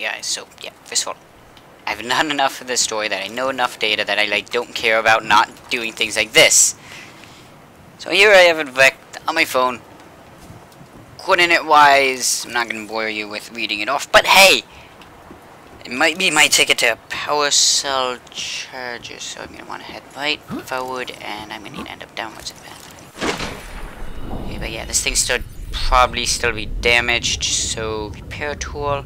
yeah, so, yeah, first of all, I've done enough of this story that I know enough data that I, like, don't care about not doing things like this. So here I have it vect on my phone. Coordinate-wise, I'm not going to bore you with reading it off, but hey! It might be my ticket to a power cell charger, so I'm going to want to head right forward, and I'm going to need to end up downwards at that. Okay, but yeah, this thing should probably still be damaged, so repair tool.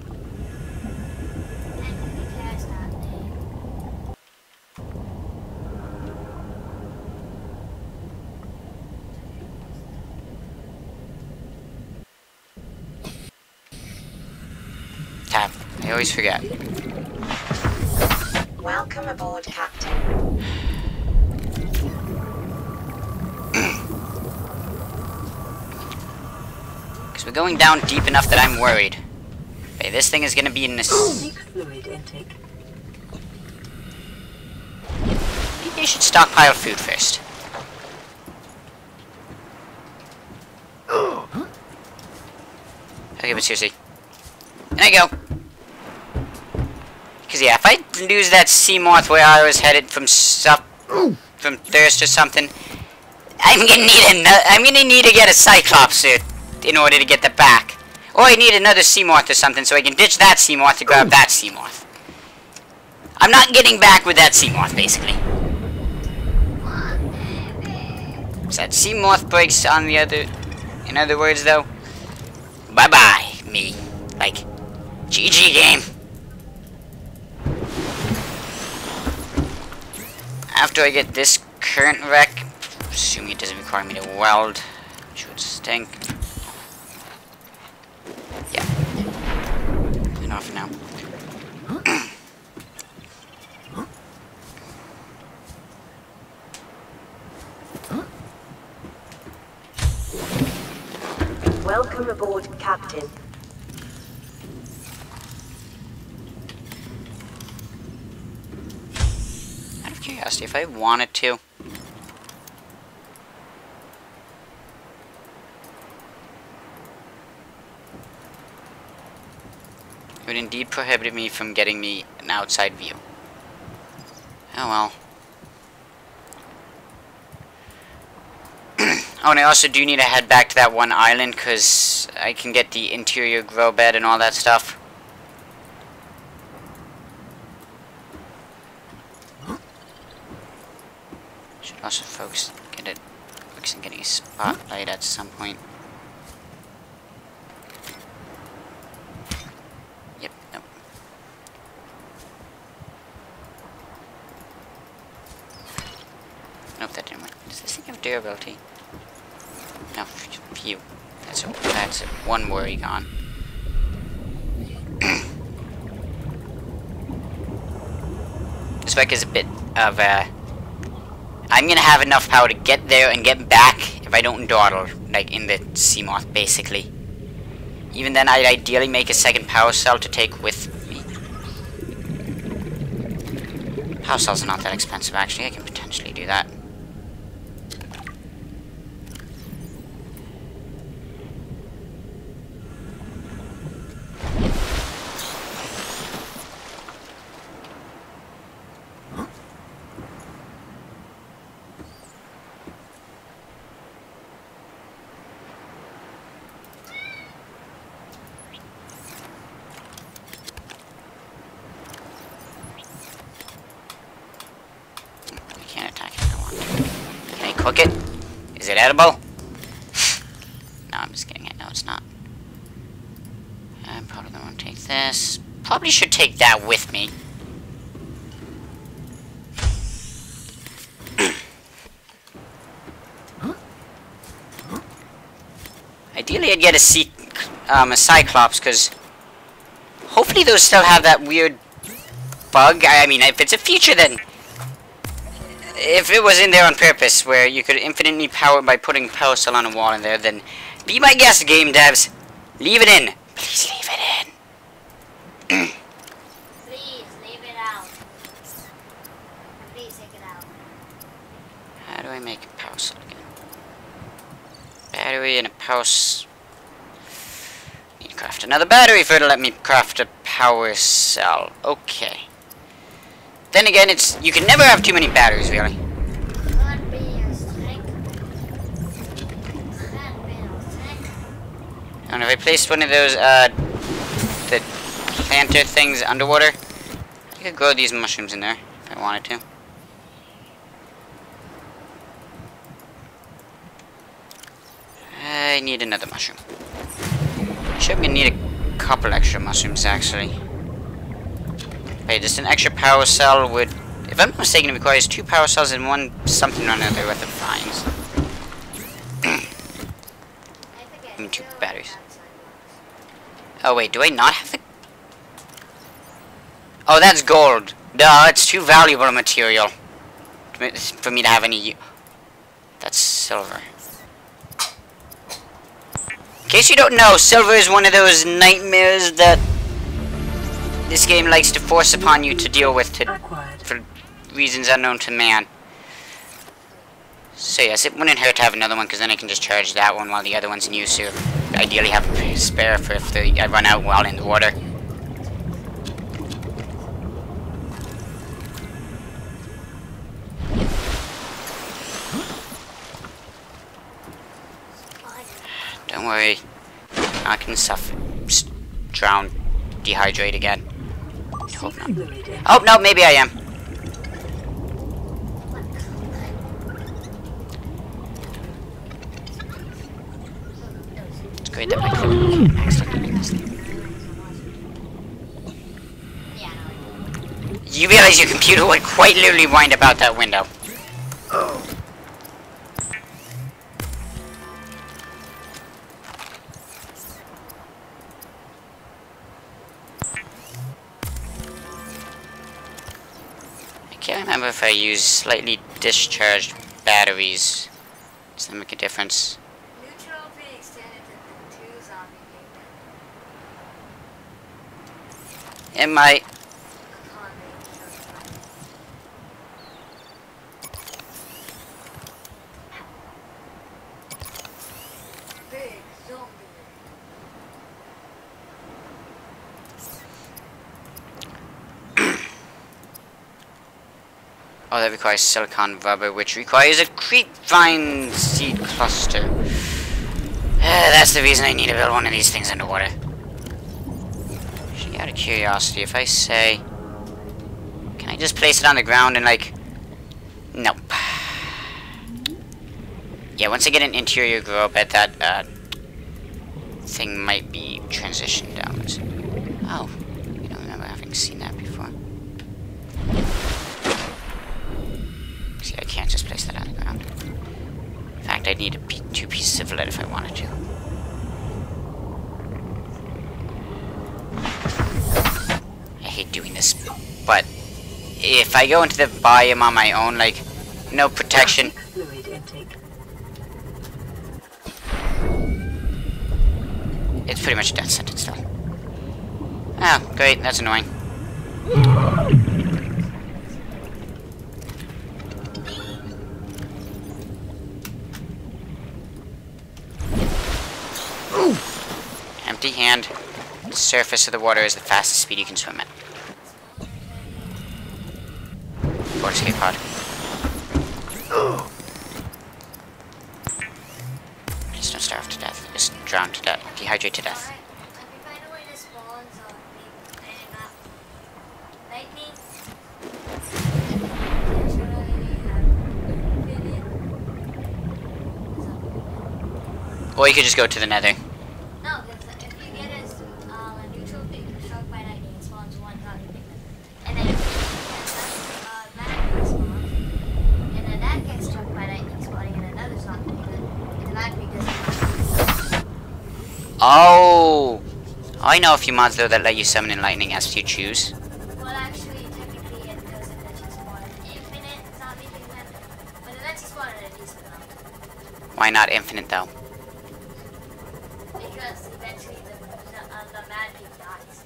Tab. I always forget. Welcome aboard, Captain. Because we're going down deep enough that I'm worried. Okay, this thing is going to be in this... Fluid intake. Maybe I should stockpile food first. Okay, but seriously. And I go. Because yeah, if I lose that sea moth where I was headed from thirst or something, I'm gonna need to get a Cyclops suit in order to get that back. Or I need another sea moth or something so I can ditch that sea moth to grab that sea moth. I'm not getting back with that sea moth, basically. So that sea moth breaks on the other... In other words, though, bye-bye, me. Like, GG game. After I get this current wreck, assuming it doesn't require me to weld, which would stink. Yeah. Enough now. Welcome aboard, Captain. Out of curiosity, if I wanted to, it would indeed prohibit me from getting me an outside view. Oh well. Oh, and I also do need to head back to that one island, because I can get the interior grow bed and all that stuff. Should also focus on getting a spotlight at some point. Yep, nope. Nope, that didn't work. Does this thing have durability? No, phew. That's one worry gone. This wreck is a bit of a... I'm gonna have enough power to get there and get back if I don't dawdle, like in the Seamoth, basically. Even then, I'd ideally make a second power cell to take with me. Power cells are not that expensive, actually. I can potentially do that. Cook it? Is it edible? No, I'm just kidding. No, it's not. I'm probably going to take this. Probably should take that with me. Ideally, I'd get a Cyclops, because hopefully those still have that weird bug. I mean, if it's a feature, then... If it was in there on purpose, where you could infinitely power by putting power cell on a wall in there, then be my guest, game devs. Leave it in. Please leave it in. Please, leave it out. Please take it out. How do I make a power cell again? Battery and a power... Need to craft another battery for it to let me craft a power cell. Okay. Then again, you can never have too many batteries, really. And if I placed one of those, the planter things underwater, I could grow these mushrooms in there if I wanted to. I need another mushroom. Sure, I'm gonna need a couple extra mushrooms, actually. Wait, just an extra power cell would... If I'm not mistaken, it requires 2 power cells and one something or another with the vines. I mean, 2 batteries. Oh, wait, do I not have the... Oh, that's gold. Duh, it's too valuable a material for me to have any... That's silver. In case you don't know, silver is one of those nightmares that this game likes to force upon you to deal with for reasons unknown to man. So yes, it wouldn't hurt to have another one, because then I can just charge that one while the other one's in use, or ideally have a spare for if I run out while in the water. Don't worry, I can suffer, drown, dehydrate again. Hope not. Oh no, maybe I am. It's great that my code accidentally made this thing. You realize your computer would quite literally wind about that window. Oh. I can't remember if I use slightly discharged batteries. Does that make a difference? Neutral be extended to the 2 zombie pigment. It might. Big zombie. Oh, that requires silicon rubber, which requires a creepvine seed cluster. That's the reason I need to build one of these things underwater. Actually, out of curiosity, if I say... Can I just place it on the ground and, like... Nope. Yeah, once I get an interior grow, I bet that, thing might be transitioned downwards. Oh, I don't remember having seen that before. See, I can't just place that on the ground. In fact, I'd need 2 pieces of lead if I wanted to. I hate doing this, but if I go into the biome on my own, like, no protection. Fluid intake. It's pretty much a death sentence, though. Oh, great, that's annoying. Empty hand. The surface of the water is the fastest speed you can swim at. Board escape pod. Just don't starve to death. Just drown to death. Dehydrate to death. Or you could just go to the nether. No, because if you get a neutral pigment struck by lightning, it spawns 1 zombie pigment. And then if magma spawns, and then that gets struck by lightning, spawning in another zombie pigment, it automatically doesn't. Oh! I know a few mods though that let you summon in lightning as you choose. Well, actually, technically, it doesn't let you spawn an infinite zombie pigment, but it lets you spawn at a decent amount. Why not infinite though? Because eventually the mad pig dies.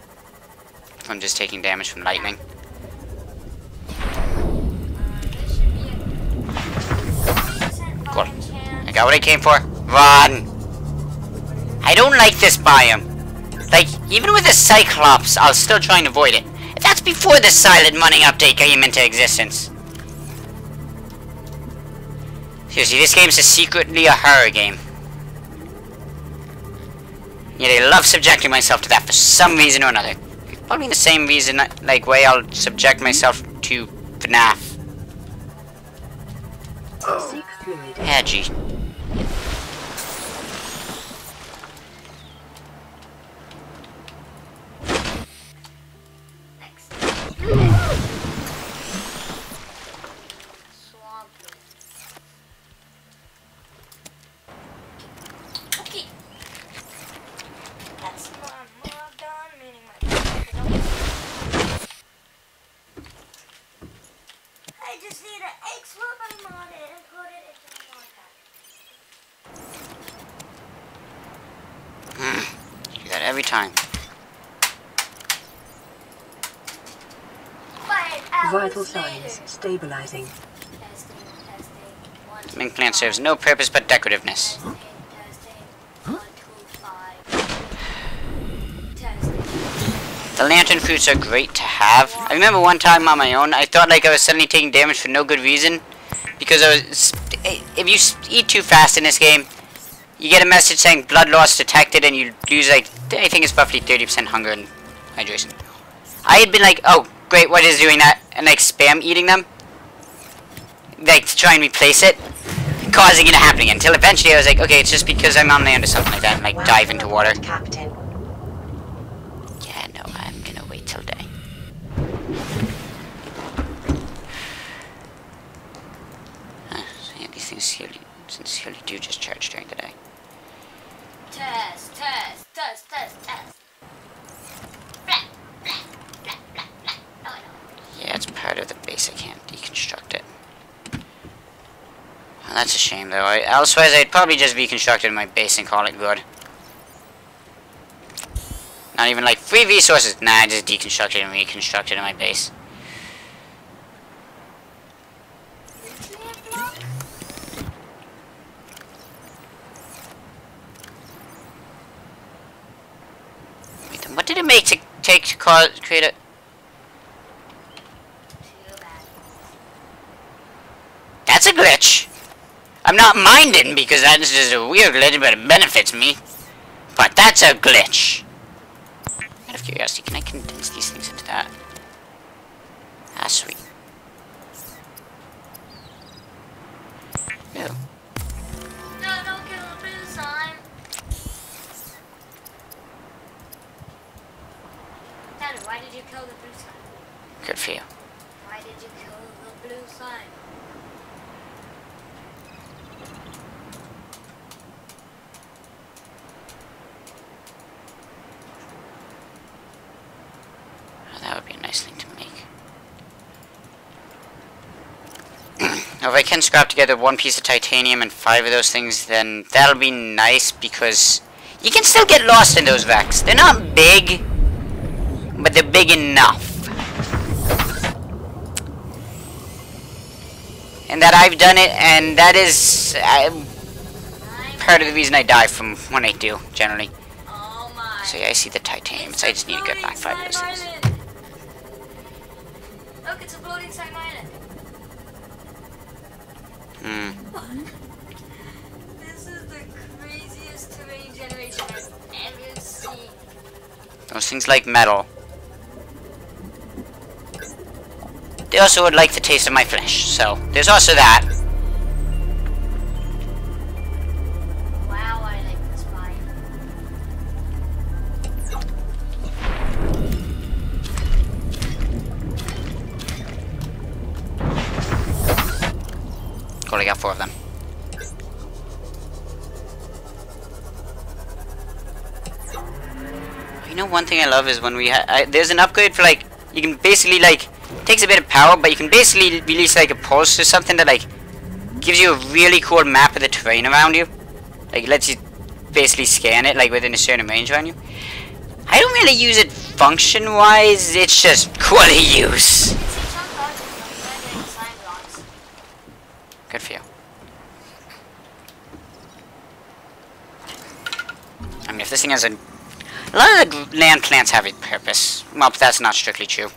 From just taking damage from lightning. There should be a 10% Cool. falling chance. I got what I came for. Run! I don't like this biome. Like, even with a Cyclops, I'll still try and avoid it. That's before the Silent Money update came into existence. Seriously, this game's secretly a horror game. Yet I love subjecting myself to that for some reason or another. Probably the same reason, like, way I'll subject myself to FNAF. Yeah, gee. Do that every time. Vital signs stabilizing. The main plant serves no purpose but decorativeness. The lantern fruits are great to have. I remember one time on my own, I thought like I was suddenly taking damage for no good reason. Because if you eat too fast in this game, you get a message saying blood loss detected and you lose like, I think it's roughly 30% hunger and hydration. I had been like, oh great, what is doing that? And like spam eating them. Like to try and replace it. Causing it to happen again. Until eventually I was like, okay, it's just because I'm on land or something like that. And like dive into water. Captain. Yeah, no, I'm gonna wait till day. So yeah, these things sincerely do just charge during the day. Test. Yeah, it's part of the base. I can't deconstruct it. Well, that's a shame, though. Elsewise, I'd probably just reconstruct my base and call it good. Not even like free resources. Nah, I just deconstructed and reconstructed my base. Wait, then what did it make to create a... That's a glitch. I'm not minding because that's just a weird glitch, but it benefits me. But that's a glitch. Out of curiosity, can I condense these things into that? Ah, sweet. Ew. No, don't kill the blue sign. Tanner, why did you kill the blue sign? Good for you. Why did you kill the blue sign? Oh, that would be a nice thing to make. Now, if I can scrap together one piece of titanium and 5 of those things, then that'll be nice because you can still get lost in those wrecks. They're not big, but they're big enough. And that I've done it, and that is part of the reason I die from when I do, generally. Oh my. So yeah, I see the titanium, so I just need to get back 5 of those things. Look, it's a floating Slime Island. This is the craziest terrain generation I've ever seen. Those things like metal. They also would like the taste of my flesh, so there's also that. Wow, I like this biome. Cool, I got 4 of them. You know, one thing I love is when we there's an upgrade for like, you can basically like, takes a bit of power, but you can basically release like a pulse or something that like gives you a really cool map of the terrain around you. Like lets you basically scan it like within a certain range around you. I don't really use it function wise, it's just cool to use. Good for you. I mean, if this thing has a A lot of the land plants have a purpose. Well, that's not strictly true.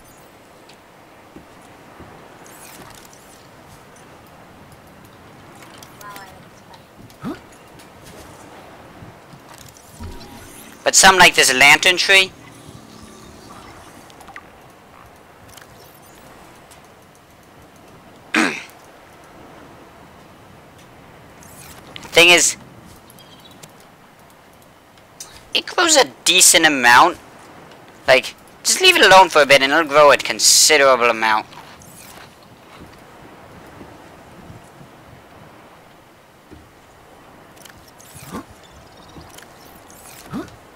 But some, like this lantern tree, thing is, it grows a decent amount. Like, just leave it alone for a bit and it'll grow a considerable amount.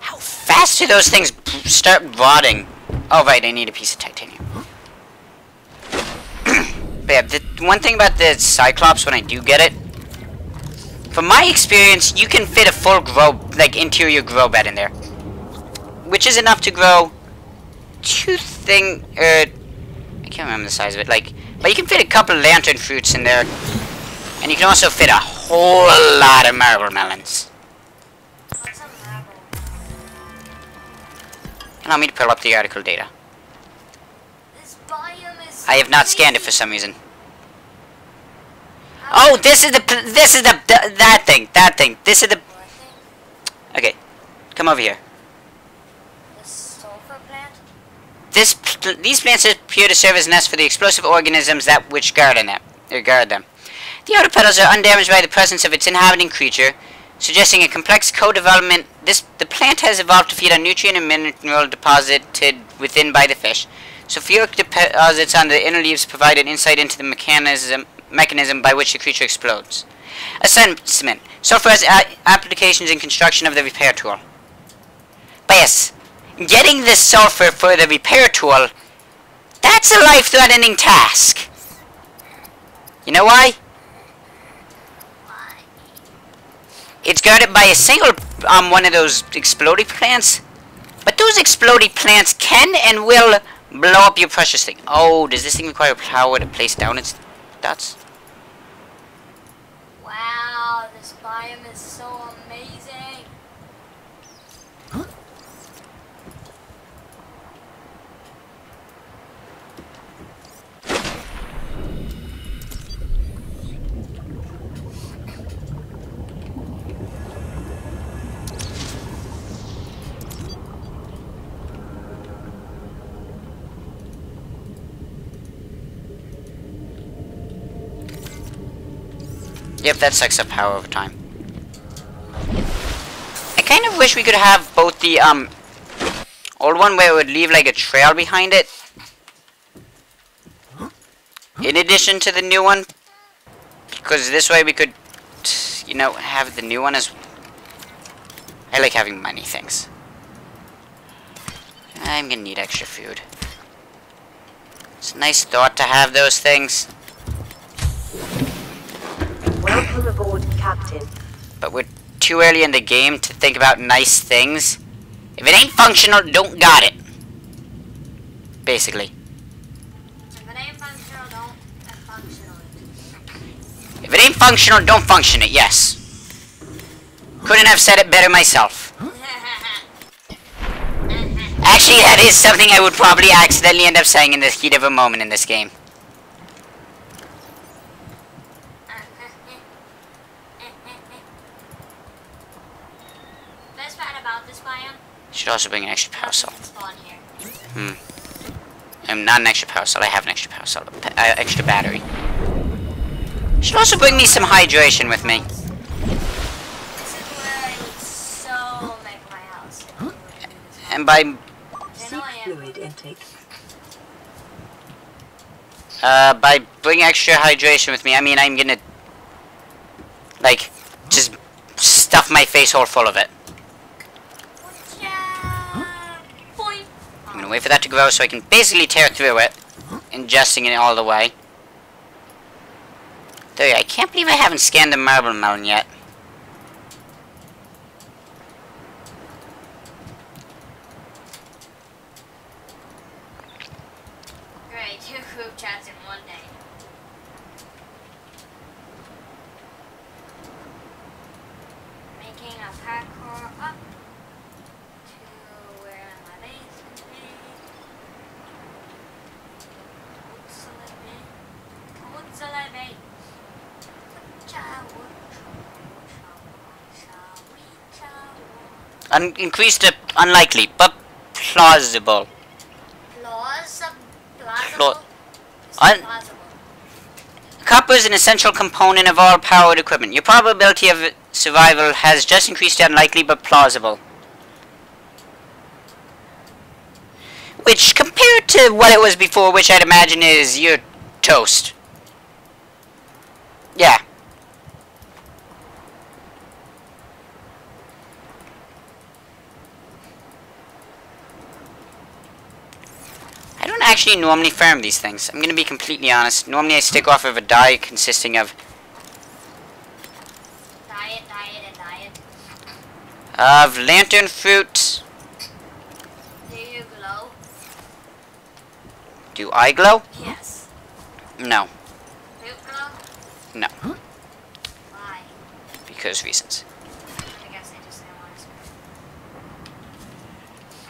How fast do those things start rotting? Oh right, I need a piece of titanium. But yeah, the one thing about the Cyclops, when I do get it, from my experience, you can fit a full grow, like interior grow bed in there, which is enough to grow I can't remember the size of it. Like, but you can fit a couple lantern fruits in there, and you can also fit a whole lot of marble melons. What's a marble? Allow me to pull up the article data. This biome is. I have not scanned it for some reason. Oh, this is that thing. This is the. Okay, come over here. The sulfur plant? These plants appear to serve as nests for the explosive organisms that which guard them. The outer petals are undamaged by the presence of its inhabiting creature, suggesting a complex co-development. The plant has evolved to feed on nutrient and mineral deposited within by the fish. Sulfuric deposits on the inner leaves provide an insight into the mechanism by which the creature explodes. Assessment. Sulfur has applications in construction of the repair tool. But yes, getting the sulfur for the repair tool, that's a life-threatening task. You know why? Why? It's guarded by a single one of those exploding plants. But those exploding plants can and will blow up your precious thing. Oh, does this thing require power to place down its dots? Wow, this biome is so amazing. Yep, that sucks up power over time. I kind of wish we could have both the old one where it would leave like a trail behind it, in addition to the new one, because this way we could, you know, have the new one as. I like having many things. I'm gonna need extra food. It's a nice thought to have those things. Welcome aboard, Captain. But we're too early in the game to think about nice things. If it ain't functional, don't got it. Basically. If it ain't functional, don't functional it. If it ain't functional, don't function it, yes. Couldn't have said it better myself. Actually, that is something I would probably accidentally end up saying in the heat of a moment in this game. Best part about this biome? Should also bring an extra power cell. Spawn here. Not an extra power cell. I have an extra power cell. Extra battery. Should also bring me some hydration with me. This is where I need so make my house. And by Seek fluid intake. by bringing extra hydration with me, I mean I'm gonna like just stuff my face hole full of it. I'm gonna wait for that to grow so I can basically tear through it, ingesting it all the way. There, I can't believe I haven't scanned the marble melon yet. Great, 2 group chats in one day. Making a parkour up to Increased to unlikely, but plausible. Plausible? Un- Plausible. Copper is an essential component of all powered equipment. Your probability of survival has just increased to unlikely, but plausible. Which, compared to what it was before, which I'd imagine is you're toast. Yeah. I don't actually normally farm these things. I'm gonna be completely honest. Normally I stick off of a diet consisting of Diet, and diet. of lantern fruit. Do you glow? Do I glow? Yes. No. Fruit glow? No. Why? Because reasons. I guess I just didn't want to.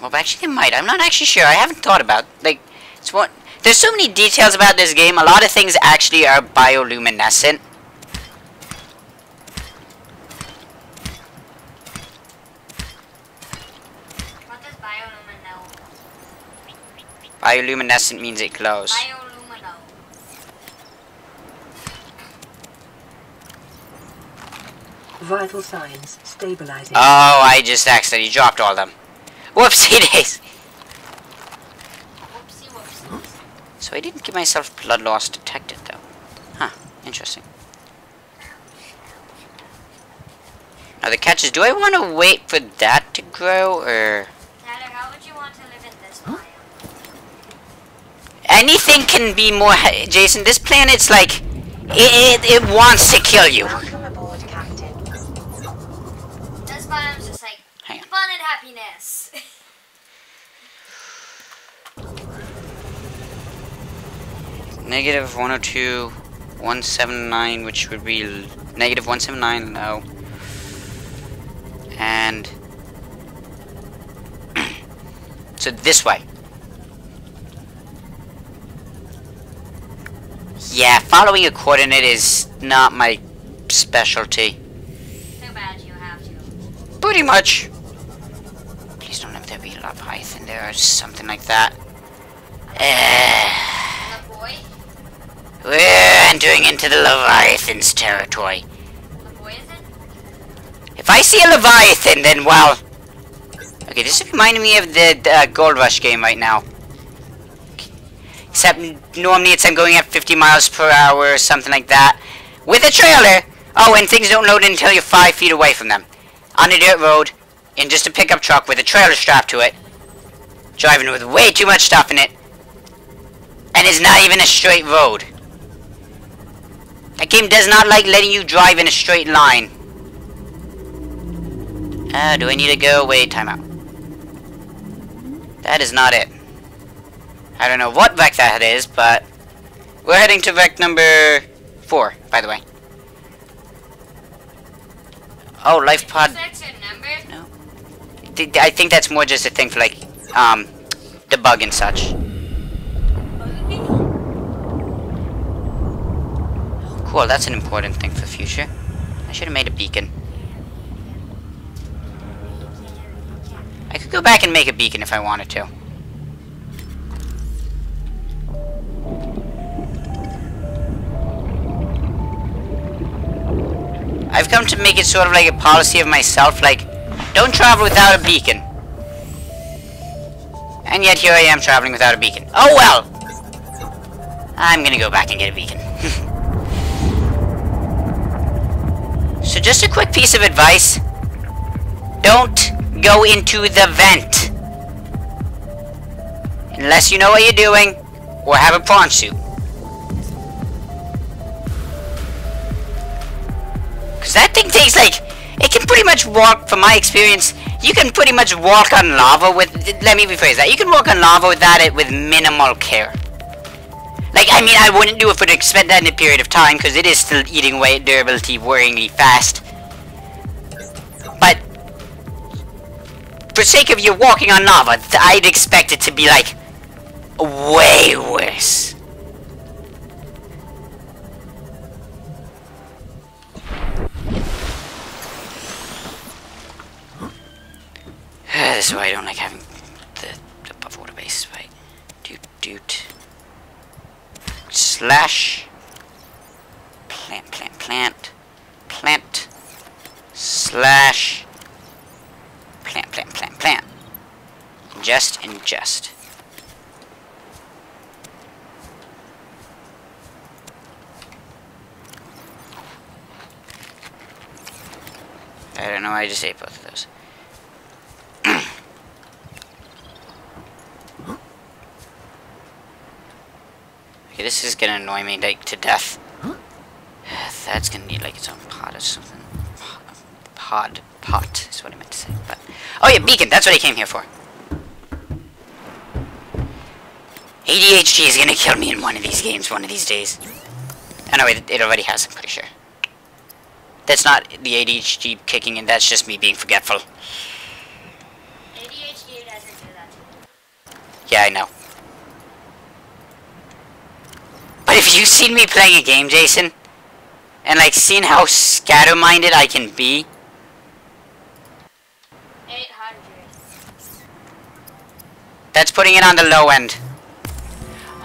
Well, actually, it might. I'm not actually sure. I haven't thought about. Like, it's what. There's so many details about this game. A lot of things actually are bioluminescent. What does biolumino? Bioluminescent means it glows. Biolumino. Vital signs stabilizing. Oh, I just accidentally dropped all of them. Whoopsie days. Whoopsie whoopsies. So I didn't give myself blood loss detected, though. Huh. Interesting. Now the catch is, do I want to wait for that to grow, or... Tyler, how would you want to live in this biome? Anything can be more... Jason, this planet's like... It wants to kill you. Welcome aboard, Captain. This biome's just like Hang on. fun and happiness. Negative 102, 179, which would be negative 179, no. And... so this way. Yeah, following a coordinate is not my specialty. Too bad you have to. Pretty much. Please don't let there be a Leviathan there or something like that. And the boy? We're entering into the Leviathan's territory. The boy is it? If I see a Leviathan, then, well... Okay, this is reminding me of the Gold Rush game right now. Except, normally it's I'm going at 50 miles per hour or something like that. With a trailer! Oh, and things don't load until you're 5 feet away from them. On a dirt road, in just a pickup truck with a trailer strapped to it. Driving with way too much stuff in it. And it's not even a straight road. That game does not like letting you drive in a straight line. Do I need to go? Wait, timeout. That is not it. I don't know what wreck that is, but... we're heading to wreck number 4, by the way. Oh, life pod... That's your number? No. I think that's more just a thing for, like, debug and such. Cool, that's an important thing for the future. I should have made a beacon. I could go back and make a beacon if I wanted to. I've come to make it sort of like a policy of myself, like, don't travel without a beacon. And yet here I am traveling without a beacon. Oh well! I'm gonna go back and get a beacon. So just a quick piece of advice. Don't go into the vent. Unless you know what you're doing, or have a prawn suit. Because that thing takes, like, it can pretty much walk, from my experience, you can pretty much walk on lava with, let me rephrase that, you can walk on lava without it with minimal care. Like, I mean, I wouldn't do it for the extended period of time, because it is still eating away at durability worryingly fast. But, for sake of you walking on lava, I'd expect it to be, like, way worse. This is why I don't like having the above water base, right? Doot. Slash. Plant. Slash. Plant. Ingest. I don't know why I just ate both of those. Okay, this is gonna annoy me like to death. That's gonna need like its own pot or something. Pot is what I meant to say. But oh yeah, beacon. That's what I came here for. ADHD is gonna kill me in one of these games, one of these days. Oh no, it already has. I'm pretty sure. That's not the ADHD kicking in. That's just me being forgetful. ADHD doesn't do that to you. Yeah, I know. But if you've seen me playing a game, Jason, and like seen how scatter-minded I can be. 800. That's putting it on the low end.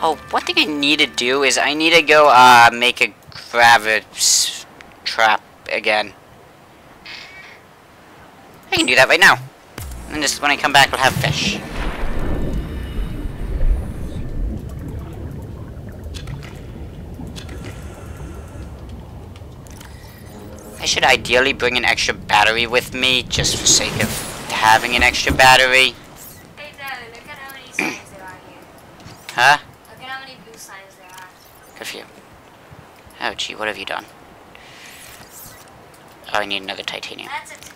Oh, one thing I need to do is I need to go make a gravis trap again. I can do that right now. And just when I come back, we'll have fish. I should ideally bring an extra battery with me, just for sake of having an extra battery. Hey Tyler, look at how many signs there are here. Huh? Look at how many blue signs there are. Good for you. Oh gee, what have you done? Oh, I need another titanium. That's a tiny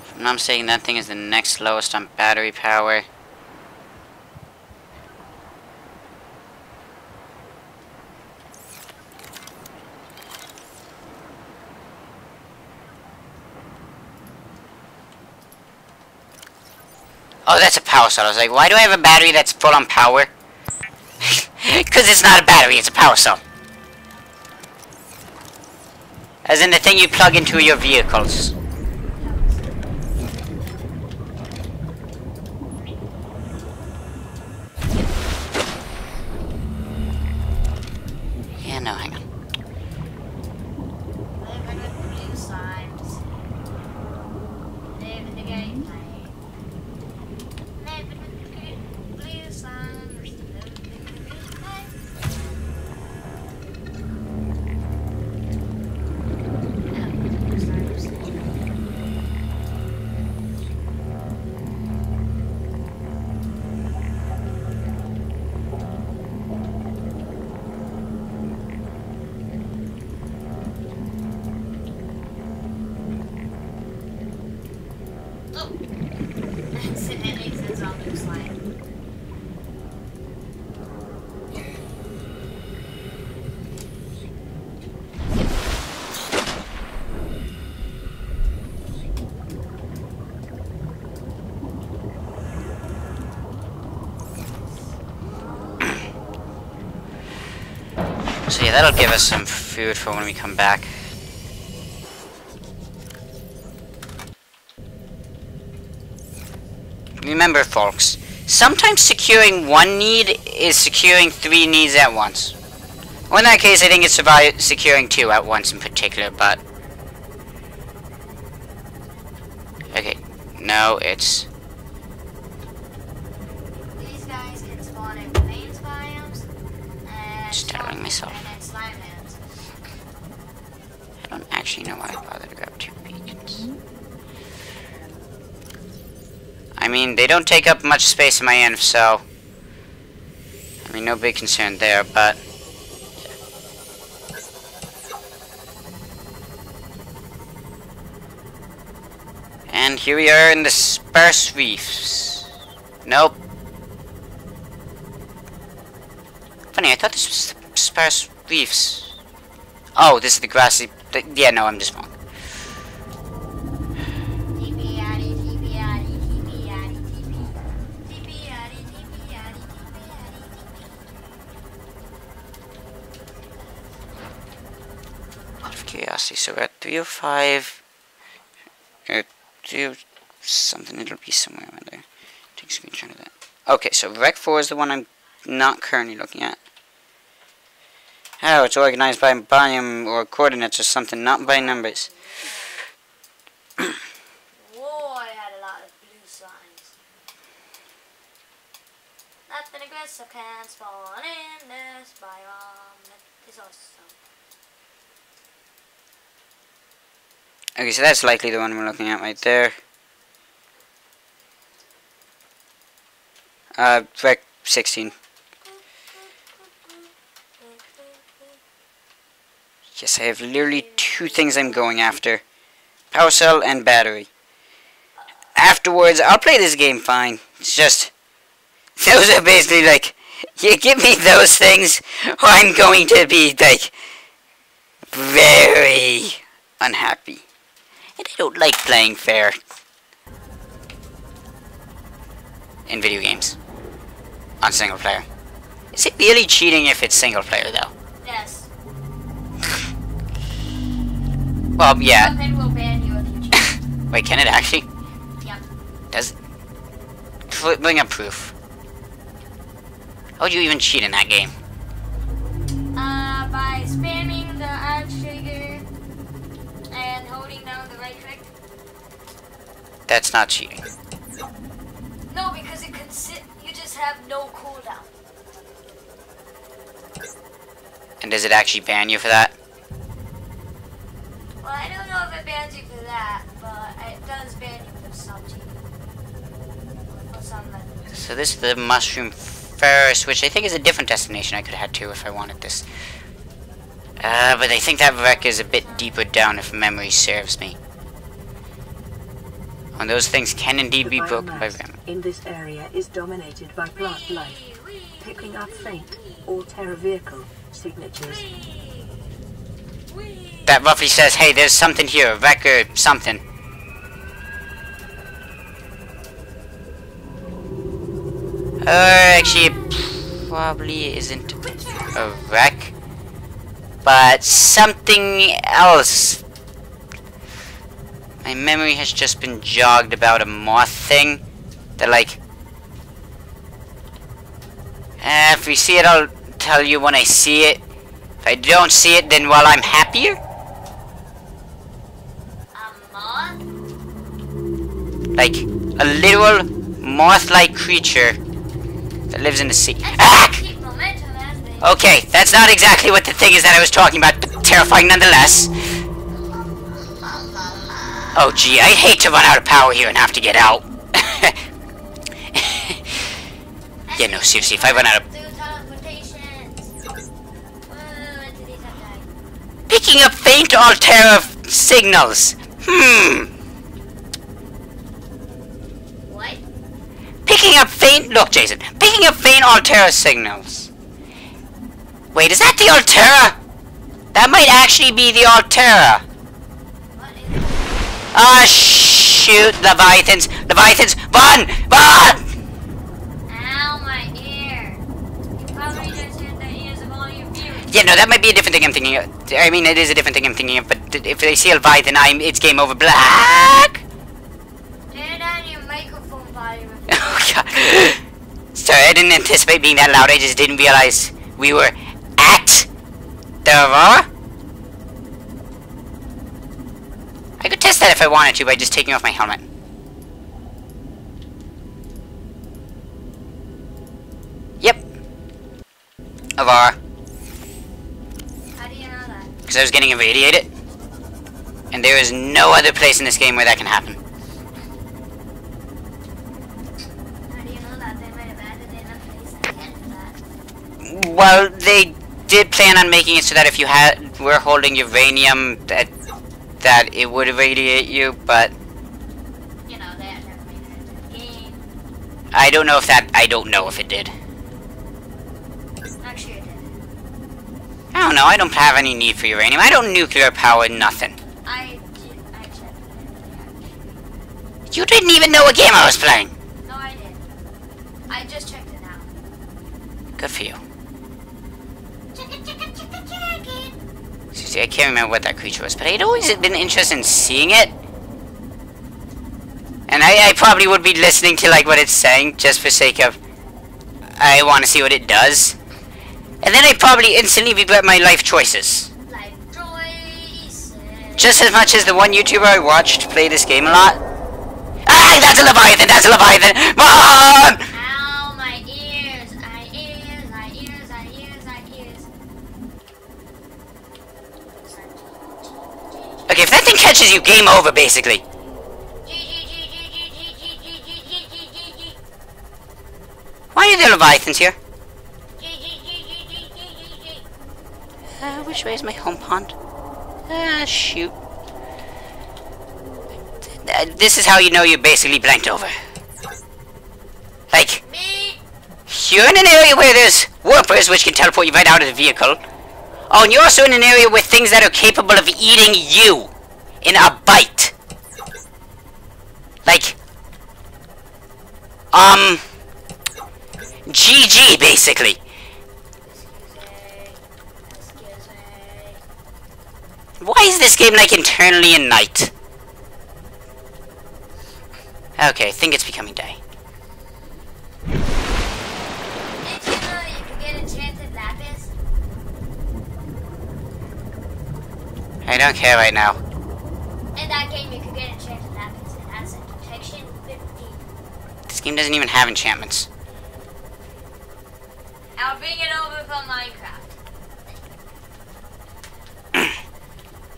If I'm not mistaken, that thing is the next lowest on battery power. Oh, that's a power cell. I was like, why do I have a battery that's full on power? Because it's not a battery, it's a power cell. As in the thing you plug into your vehicles. Yeah, no, hang on. living with blue signs. Live in the gameplay. Living with blue signs. Living in the gameplay. Blue signs. Oh! Accidentally says on blue slime. So yeah, that'll give us some food for when we come back. Remember, folks, sometimes securing one need is securing 3 needs at once. Well, in that case, I think it's securing 2 at once in particular, but... Okay, no, it's... These guys can spawn in plains biomes and Stuttering myself. and then slime lands. I don't actually know why I bothered to grab 2 beacons. I mean, they don't take up much space in my end, so... I mean, no big concern there, but... And here we are in the sparse reefs. Nope. Funny, I thought this was the sparse reefs. Oh, this is the grassy... Yeah, no, I'm just wrong. TBRE, TBRE, curiosity. So we're at 305. Or 3 something. It'll be somewhere around there. Take a screenshot of that. Okay, so Rec 4 is the one I'm not currently looking at. Oh, it's organized by biome or coordinates or something, not by numbers. Whoa, I had a lot of blue signs. Nothing aggressive can spawn in this biome. That is awesome. Okay, so that's likely the one we're looking at right there. Rec 16. Yes, I have literally 2 things I'm going after. Power cell and battery. Afterwards, I'll play this game fine. It's just... those are basically like... you give me those things, or I'm going to be, like... very unhappy. And I don't like playing fair. In video games. On single player. Is it really cheating if it's single player, though? Yes. Well, yeah. It will ban you if you cheat. Wait, can it actually? Yep. Does it? Bring up proof. How would you even cheat in that game? By spamming the R trigger and holding down the right click. That's not cheating. No, because you just have no cooldown. And does it actually ban you for that? Well, I don't know if it bans you for that, but it does ban you for some cheating. For some methods. So this is the mushroom first, which I think is a different destination I could have had to if I wanted this. But I think that wreck is a bit deeper down if memory serves me. And those things can indeed be broken by venom. In this area is dominated by plant life, picking up faint Alterra vehicle signatures. That roughly says, hey, there's something here, a wreck or something. Actually, it probably isn't a wreck, but something else. My memory has just been jogged about a moth thing that, like, if we see it, I'll tell you when I see it. If I don't see it, then, well, I'm happier. A moth? Like, a literal moth-like creature that lives in the sea. Ah! Keep momentum as they... Okay, that's not exactly what the thing is that I was talking about, but terrifying nonetheless. Oh gee, I hate to run out of power here and have to get out. Yeah, no, seriously, if I run out of... Picking up faint Alterra signals. What? Picking up faint... Look, Jason. Picking up faint Alterra signals. Wait, is that the Alterra? That might actually be the Alterra. Ah, shoot, Leviathans! Leviathans! Run! Run! Ow, my ear. You probably just hit the ears of all your viewers. Yeah, no, that might be a different thing I'm thinking of. I mean, it is a different thing I'm thinking of, but if they see a Leviathan, it's game over. Black! Turn on your microphone volume. Oh, God. Sorry, I didn't anticipate being that loud. I just didn't realize we were at the Aurora. I could test that if I wanted to by just taking off my helmet. Yep. Aurora. How do you know that? Because I was getting irradiated. And there is no other place in this game where that can happen. How do you know that? They might have added in a place that can't do that. Well, they did plan on making it so that if you were holding uranium, that it would irradiate you, but You know, they had never made it into the game. I don't know if it did. Not sure it did. I don't know, I don't have any need for uranium. I don't nuclear power nothing. I checked it. You didn't even know what game I was playing. No, I did. I just checked it out. Good for you. Check it. Seriously, I can't remember what that creature was, but I'd always been interested in seeing it. And I probably would be listening to like what it's saying, just for sake of I want to see what it does. And then I'd probably instantly regret my life choices. Life choices. Just as much as the one YouTuber I watched play this game a lot. Ah, that's a Leviathan! That's a Leviathan! Mom! Ow, my ears! My ears! My ears! My ears! My ears! Okay, if that thing catches you, game over, basically. Why are there Leviathans here? Which way is my home pond? Shoot. This is how you know you're basically blanked over. Like, you're in an area where there's warpers which can teleport you right out of the vehicle. Oh, and you're also in an area with things that are capable of eating you in a bite. Like, GG, basically. Why is this game like internally in night? Okay, I think it's becoming day. Did you know you could get enchanted lapis? I don't care right now. In that game you could get enchanted lapis. It has a protection 50. This game doesn't even have enchantments. I'll bring it over from Minecraft.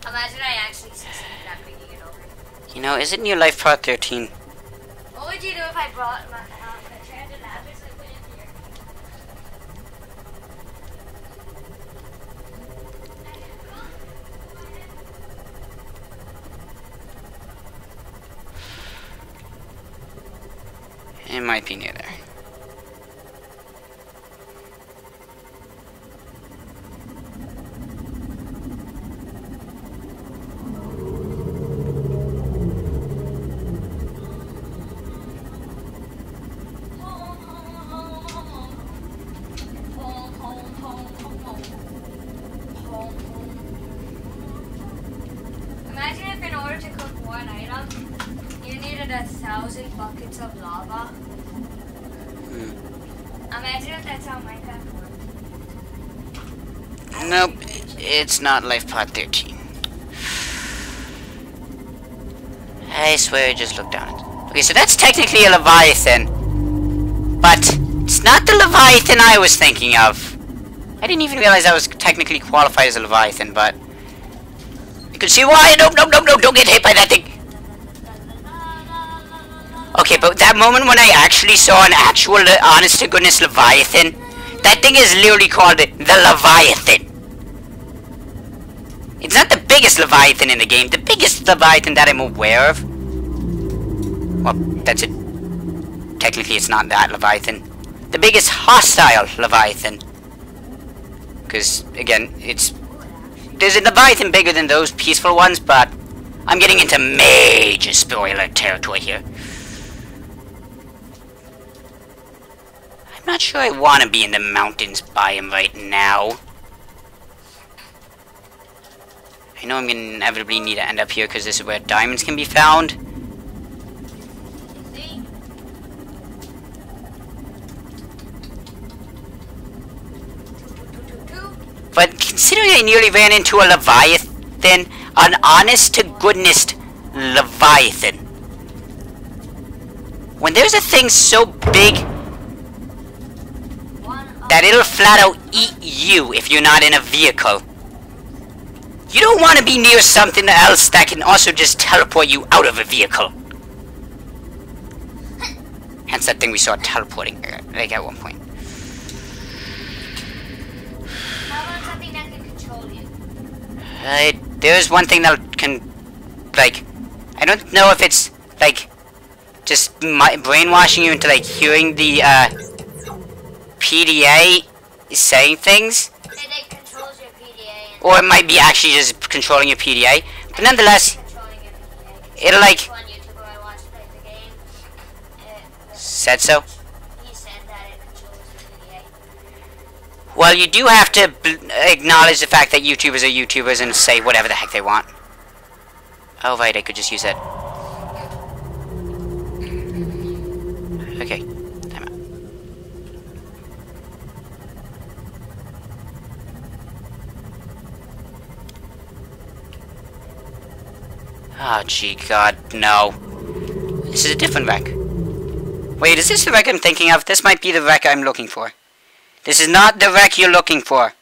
Imagine I actually succeeded at bringing it over. You know, is it New Life Part 13? What would you do if I brought my enchanted lapis and put it here? It might be near there. Imagine if in order to cook one item, you needed 1,000 buckets of lava. Imagine if that's how Minecraft works. Nope, it's not Life Part 13. I swear I just looked down it. Okay, so that's technically a Leviathan. But it's not the Leviathan I was thinking of. I didn't even realize I was technically qualified as a Leviathan, but you can see why. Nope, nope, nope, nope, don't get hit by that thing. Okay, but that moment when I actually saw an actual, honest to goodness Leviathan, that thing is literally called the Leviathan. It's not the biggest Leviathan in the game. The biggest Leviathan that I'm aware of. Well, that's it. Technically, it's not that Leviathan. The biggest hostile Leviathan. Because, again, there's a Leviathan bigger than those peaceful ones, but I'm getting into major spoiler territory here. I'm not sure I want to be in the mountains biome right now. I know I'm going to inevitably need to end up here because this is where diamonds can be found. But considering I nearly ran into a Leviathan, an honest to goodness Leviathan. When there's a thing so big that it'll flat out eat you if you're not in a vehicle, you don't want to be near something else that can also just teleport you out of a vehicle. Hence that thing we saw teleporting, like at one point. How about something that can control you? There's one thing that can, like, I don't know if it's, like, just brainwashing you into, like, hearing the, PDA saying things. It controls your PDA. Or it might be actually just controlling your PDA. But nonetheless, it'll, like, One YouTuber I watched play the game, said so. he said that it controls your PDA. Well, you do have to acknowledge the fact that YouTubers are YouTubers and say whatever the heck they want. Oh, right, I could just use that. Okay, time out. Oh, gee, God, no. This is a different wreck. Wait, is this the wreck I'm thinking of? This might be the wreck I'm looking for. This is not the wreck you're looking for.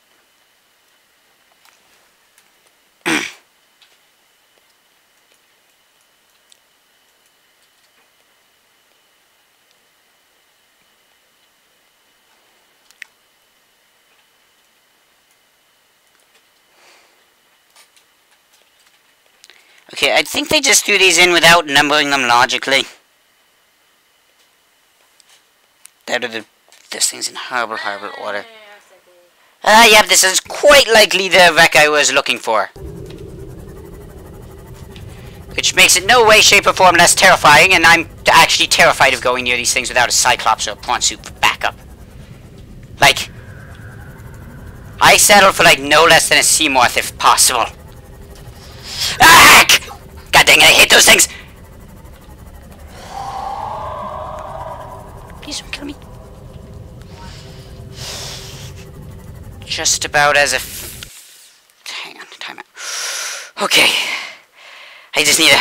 Okay, I think they just threw these in without numbering them logically. This thing's in horrible order. Yeah, this is quite likely the wreck I was looking for. Which makes it no way, shape, or form less terrifying, and I'm actually terrified of going near these things without a Cyclops or a prawn suit for backup. Like, I settle for like no less than a sea moth if possible. Ah! God dang it, I hate those things! Please don't kill me. Just about as if... Hang on, time out. Okay. I just need a...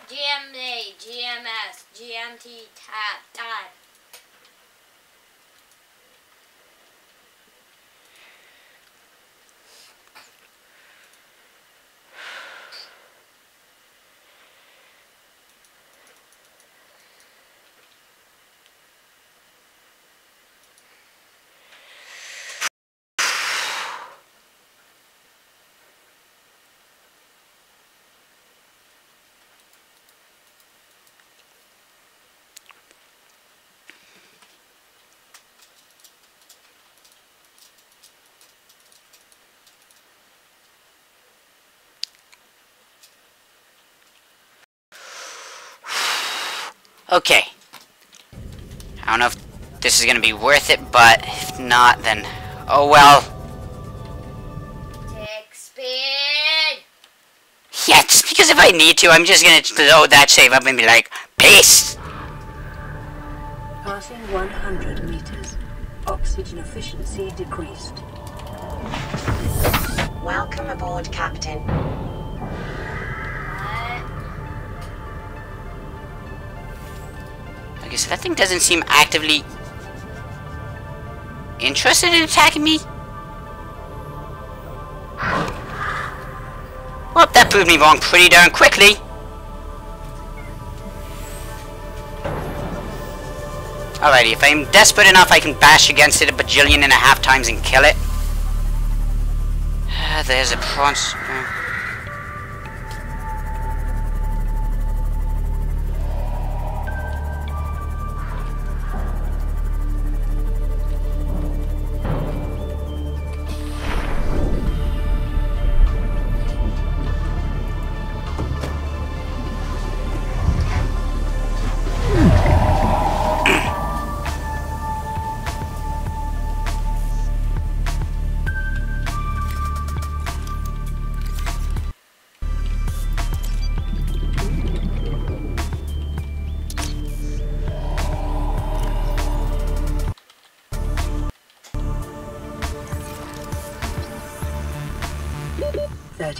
GMA, GMS, GMT, tab, time. Okay. I don't know if this is gonna be worth it, but if not, then... Oh well. Take speed! Yeah, just because if I need to, I'm just gonna load that save up and be like, peace! Passing 100 meters. Oxygen efficiency decreased. Welcome aboard, Captain. Okay, so that thing doesn't seem actively interested in attacking me. Well, that proved me wrong pretty darn quickly. Alrighty, if I'm desperate enough, I can bash against it a bajillion and a half times and kill it. There's a prawn.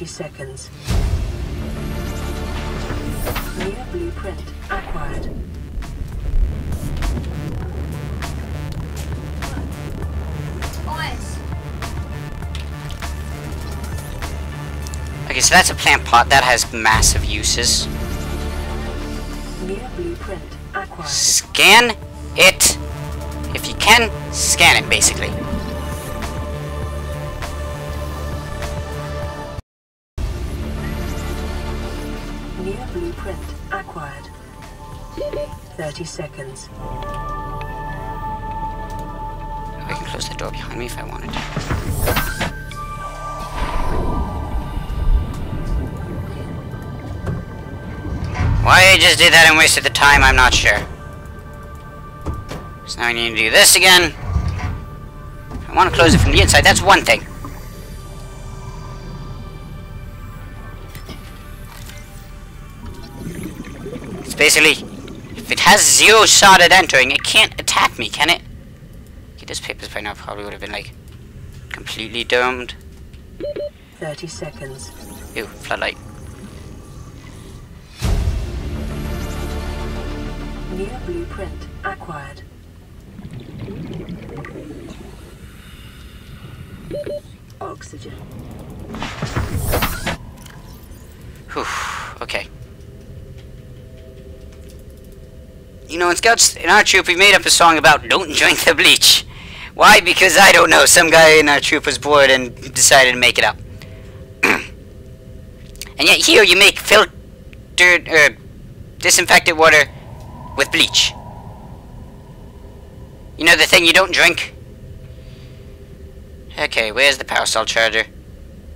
Seconds. New blueprint acquired. Boys. Okay, so that's a plant pot that has massive uses. New blueprint acquired. Scan it. If you can, scan it, basically. New blueprint acquired. 30 seconds. I can close the door behind me if I wanted to. Why I just did that and wasted the time, I'm not sure. So now I need to do this again. I want to close it from the inside, that's one thing. It's basically, if it has 0 shot at entering, it can't attack me, can it? Okay, this paper by now probably would have been like completely domed. 30 seconds. Ew, floodlight. New blueprint acquired. Oxygen. Whew, okay. You know, in Scouts, in our troop, we made up a song about don't drink the bleach. Why? Because I don't know. Some guy in our troop was bored and decided to make it up. And yet here you make filtered, disinfected water with bleach. You know the thing you don't drink? Okay, where's the power cell charger?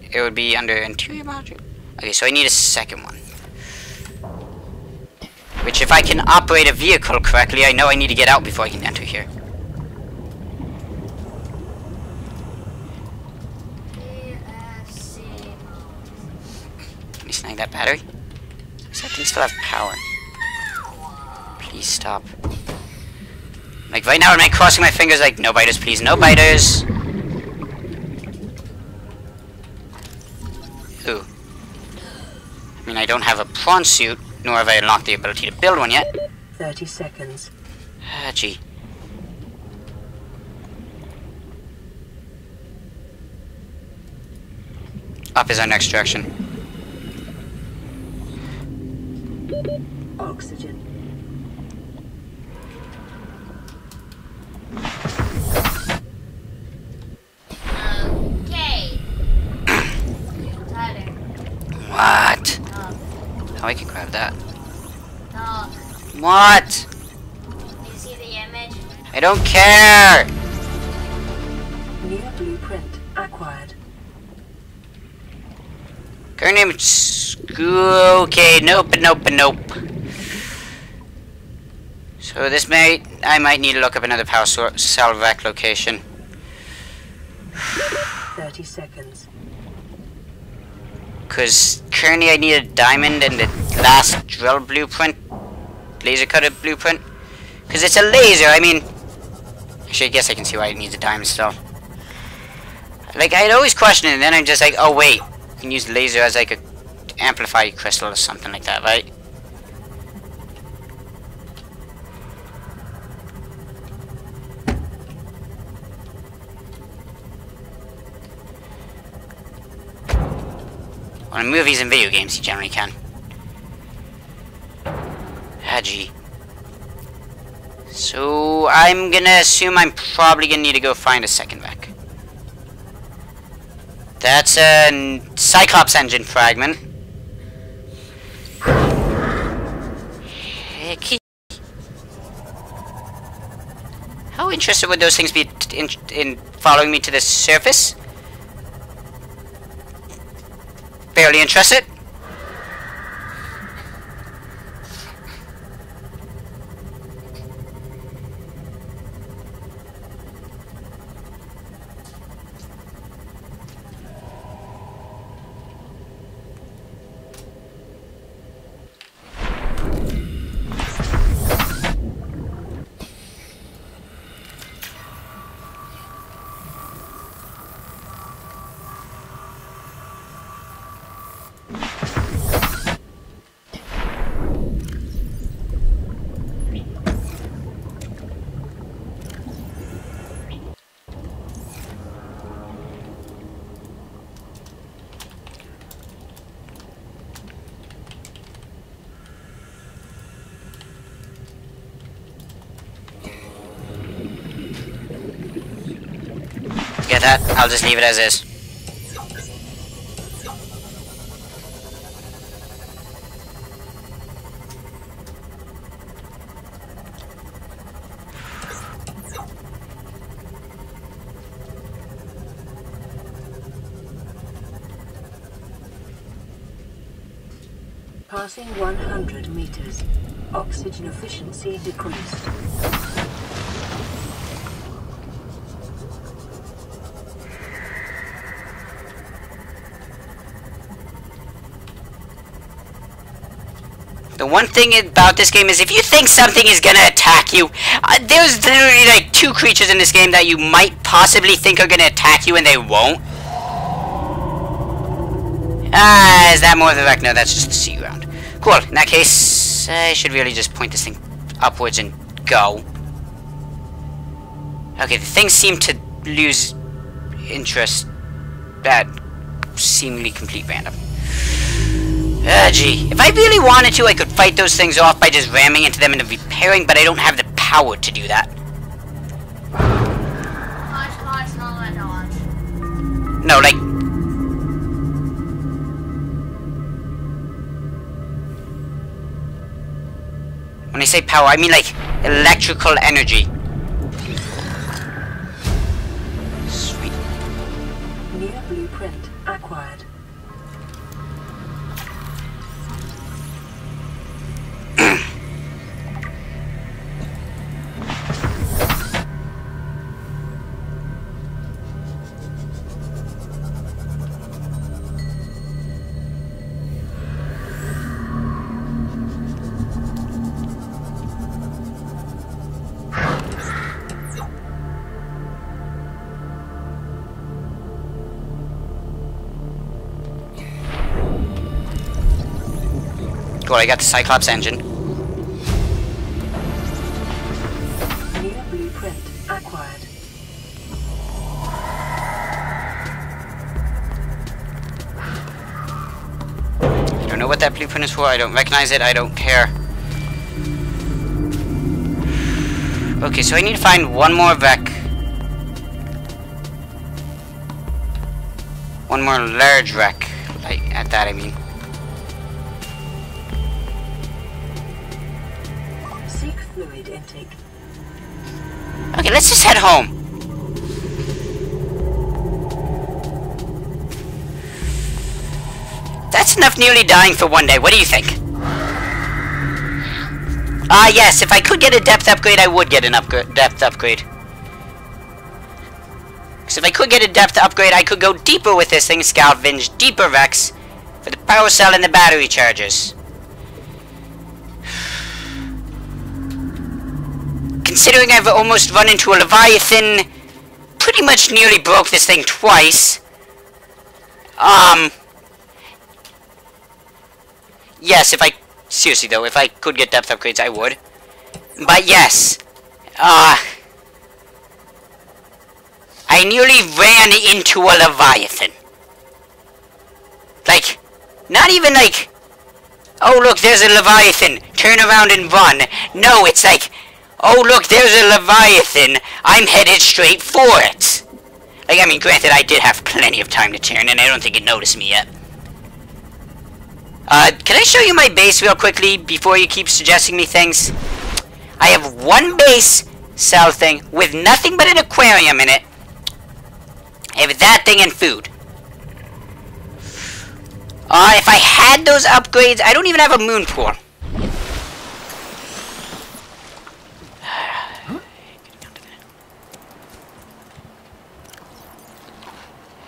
It would be under interior module. Okay, so I need a second one. Which, if I can operate a vehicle correctly, I know I need to get out before I can enter here. Can you snag that battery? Does that thing still have power? Please stop. Like, right now I'm like crossing my fingers like, no biters, please, no biters. Ooh. I mean, I don't have a prawn suit, nor have I unlocked the ability to build one yet. 30 seconds. Ah, gee. Up is our next direction. Oxygen. Okay. Tyler. What? Dog. Oh, I can grab that. Dog. What? You see the image? I don't care! New blueprint acquired. Current name is... Okay, nope, nope, nope. So this I might need to look up another power cell vac location. 30 seconds. Because currently I need a diamond and the last drill blueprint. Laser cutter blueprint. Because it's a laser, I mean... Actually, I guess I can see why it needs a diamond still. Like, I'd always question it, and then I'm just like, oh wait. You can use laser as like a amplify crystal or something like that, right? Well, in movies and video games, you generally can. Ah, gee. So, I'm gonna assume I'm probably gonna need to go find a second vac. That's a Cyclops engine fragment. How interested would those things be in following me to the surface? Barely interested. Get that? I'll just leave it as is. Passing 100 meters. Oxygen efficiency decreased. The one thing about this game is if you think something is gonna attack you, there's literally like 2 creatures in this game that you might possibly think are gonna attack you and they won't. Is that more of the wreck? No, that's just the sea ground. Cool. In that case, I should really just point this thing upwards and go. Okay, the things seem to lose interest at seemingly complete random. Gee. If I really wanted to, I could fight those things off by just ramming into them and repairing, but I don't have the power to do that. No, like... When I say power, I mean like electrical energy. Sweet. New blueprint acquired. Cool, I got the Cyclops engine. New blueprint acquired. I don't know what that blueprint is for, I don't recognize it, I don't care. Okay, so I need to find one more wreck. One more large wreck. Like, at that I mean. Seek fluid intake. Okay, let's just head home. That's enough nearly dying for one day. What do you think? Yes, if I could get a depth upgrade, I would get an depth upgrade. Because if I could get a depth upgrade, I could go deeper with this thing, salvage deeper wrecks for the power cell and the battery chargers. Considering I've almost run into a Leviathan, pretty much nearly broke this thing twice. Yes, seriously though, if I could get depth upgrades, I would. But yes, I nearly ran into a Leviathan. Like, not even like, oh look, there's a Leviathan, turn around and run. No, it's like, oh look, there's a Leviathan, I'm headed straight for it. Like, I mean, granted, I did have plenty of time to turn, and I don't think it noticed me yet. Can I show you my base real quickly before you keep suggesting me things? I have one base cell thing with nothing but an aquarium in it. I have that thing and food. If I had those upgrades, I don't even have a moon pool.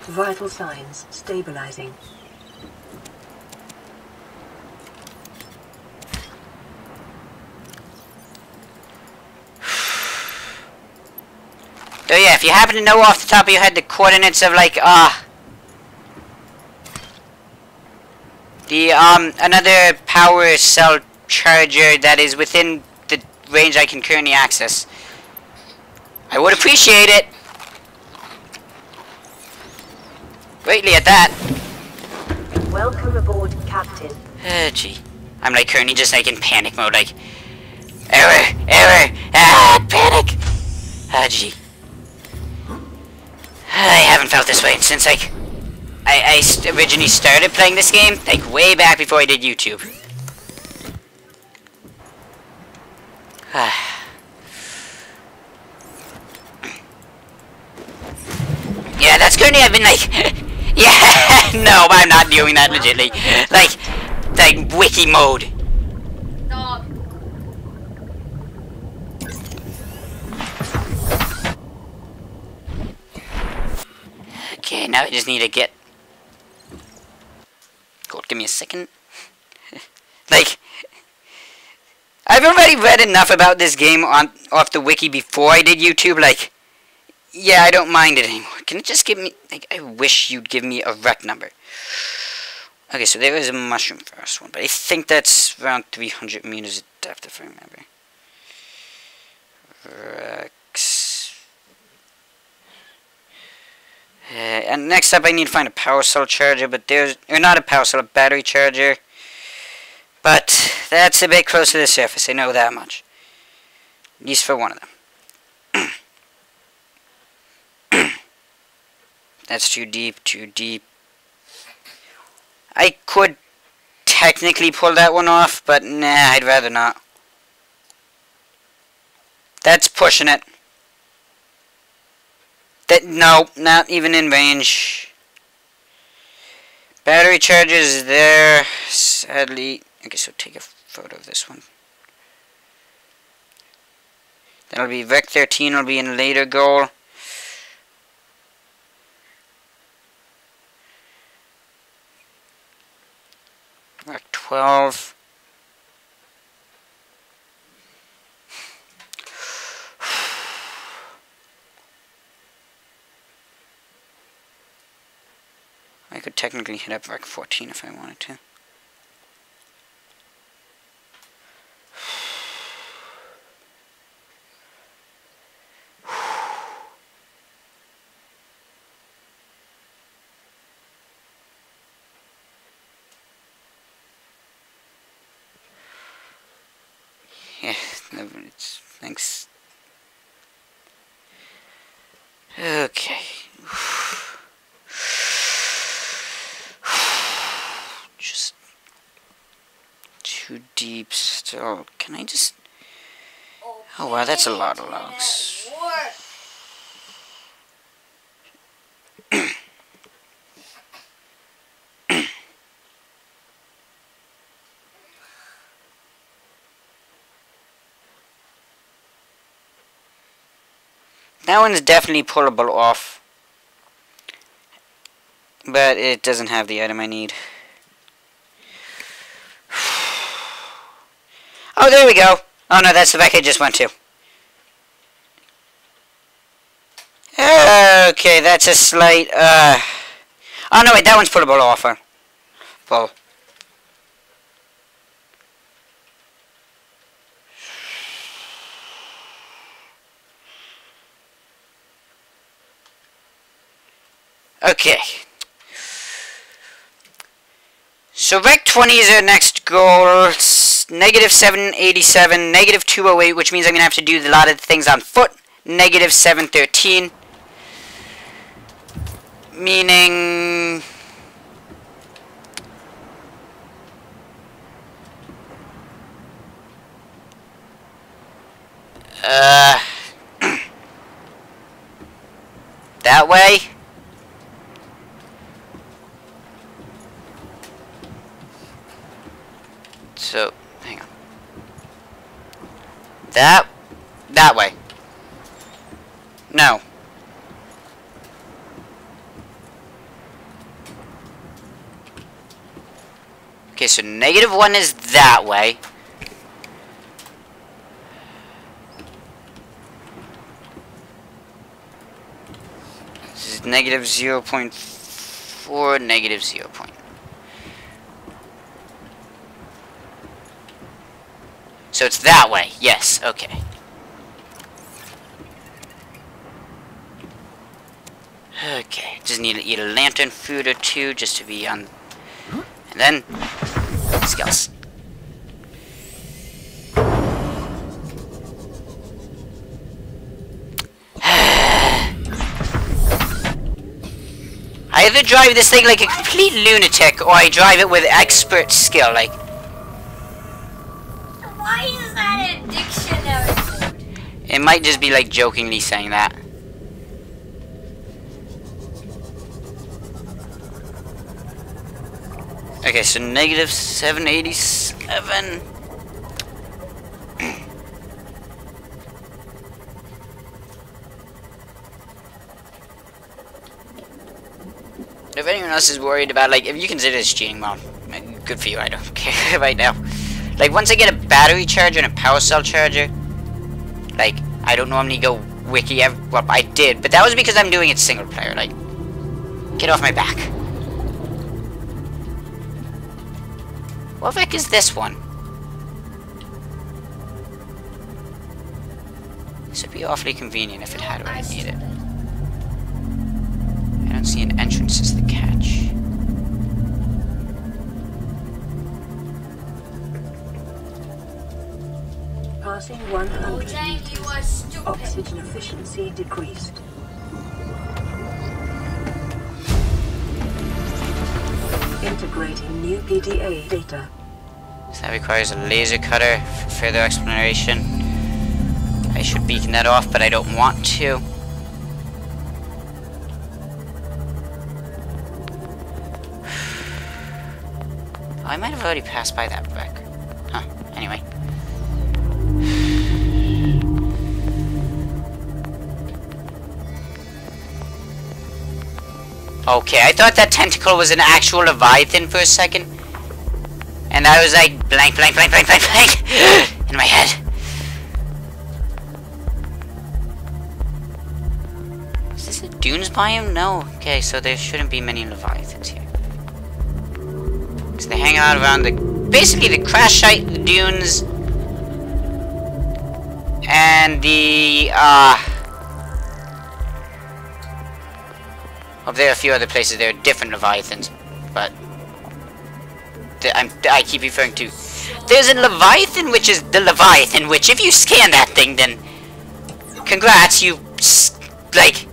Vital signs stabilizing. So yeah, if you happen to know off the top of your head the coordinates of like, another power cell charger that is within the range I can currently access, I would appreciate it. Greatly at that. Welcome aboard, Captain. Gee. I'm like currently just like in panic mode, like, error, panic. Gee. I haven't felt this way since, like, I originally started playing this game, like, way back before I did YouTube. Yeah, that's currently, I've been, like, yeah, no, I'm not doing that legitly. Like, like wiki mode. Dog. Okay, now I just need to get. God, give me a second. Like, I've already read enough about this game off the wiki before I did YouTube. Like, yeah, I don't mind it anymore. Can it just give me? Like, I wish you'd give me a rec number. Okay, so there is a mushroom first one, but I think that's around 300 meters of depth, if I remember. Rex. And next up, I need to find a power cell charger, but there's, or not a power cell, a battery charger. But that's a bit close to the surface, I know that much. At least for one of them. That's too deep, too deep. I could technically pull that one off, but nah, I'd rather not. That's pushing it. No, not even in range. Battery charger is there, sadly. Okay, so take a photo of this one. That'll be Vec 13, will be in later goal. Vec 12. I could technically hit up Vec 14 if I wanted to. Yeah, no, it's, thanks. Okay. Just too deep still. Can I just... Oh wow, that's a lot of logs. That one's definitely pullable off. But it doesn't have the item I need. Oh, there we go. Oh no, that's the back I just went to. Okay, that's a slight, Oh no, wait, that one's pullable off. Pull. Okay. So Rec 20 is our next goal. Negative 787, negative 208, which means I'm going to have to do a lot of things on foot. Negative 713. Meaning... that way? So, hang on. That way. No. Okay, so negative 1 is that way. This is negative 0.4, negative 0. So it's that way. Yes, okay. Okay, just need to eat a lantern food or two just to be on. And then, skills. I either drive this thing like a complete lunatic or I drive it with expert skill, like. Why is that a dictionary? It might just be like jokingly saying that. Okay, so negative 787. If anyone else is worried about, like, if you consider this cheating, well, good for you, I don't care right now. Like, once I get a battery charger and a power cell charger, like, I don't normally go wiki, well, I did, but that was because I'm doing it single player, like, get off my back. What the heck is this one? This would be awfully convenient if it had what I needed. I don't see an entrance as the catch. Passing 100 Jane, you are meters. stupid. Oxygen efficiency decreased. Integrating new PDA data. So that requires a laser cutter for further exploration. I should beacon that off, but I don't want to. Oh, I might have already passed by that wreck. Huh, anyway. Okay, I thought that tentacle was an actual Leviathan for a second. And I was like, blank, blank, blank, blank, blank, blank, in my head. Is this a dunes biome? No. Okay, so there shouldn't be many Leviathans here. Because they hang out around the, basically the crash site, the dunes, and the, well, there are a few other places there are different Leviathans, but I keep referring to. There's a Leviathan, which is the Leviathan, which if you scan that thing, then congrats, you, like,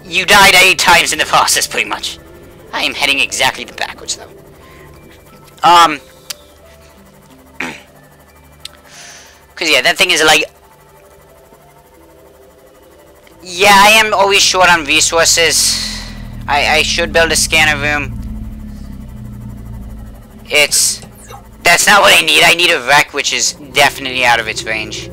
you died 8 times in the process, pretty much. I am heading exactly the backwards, though. Because, yeah, that thing is, like, yeah, I am always short on resources. I should build a scanner room. That's not what I need. I need a wreck, which is definitely out of its range.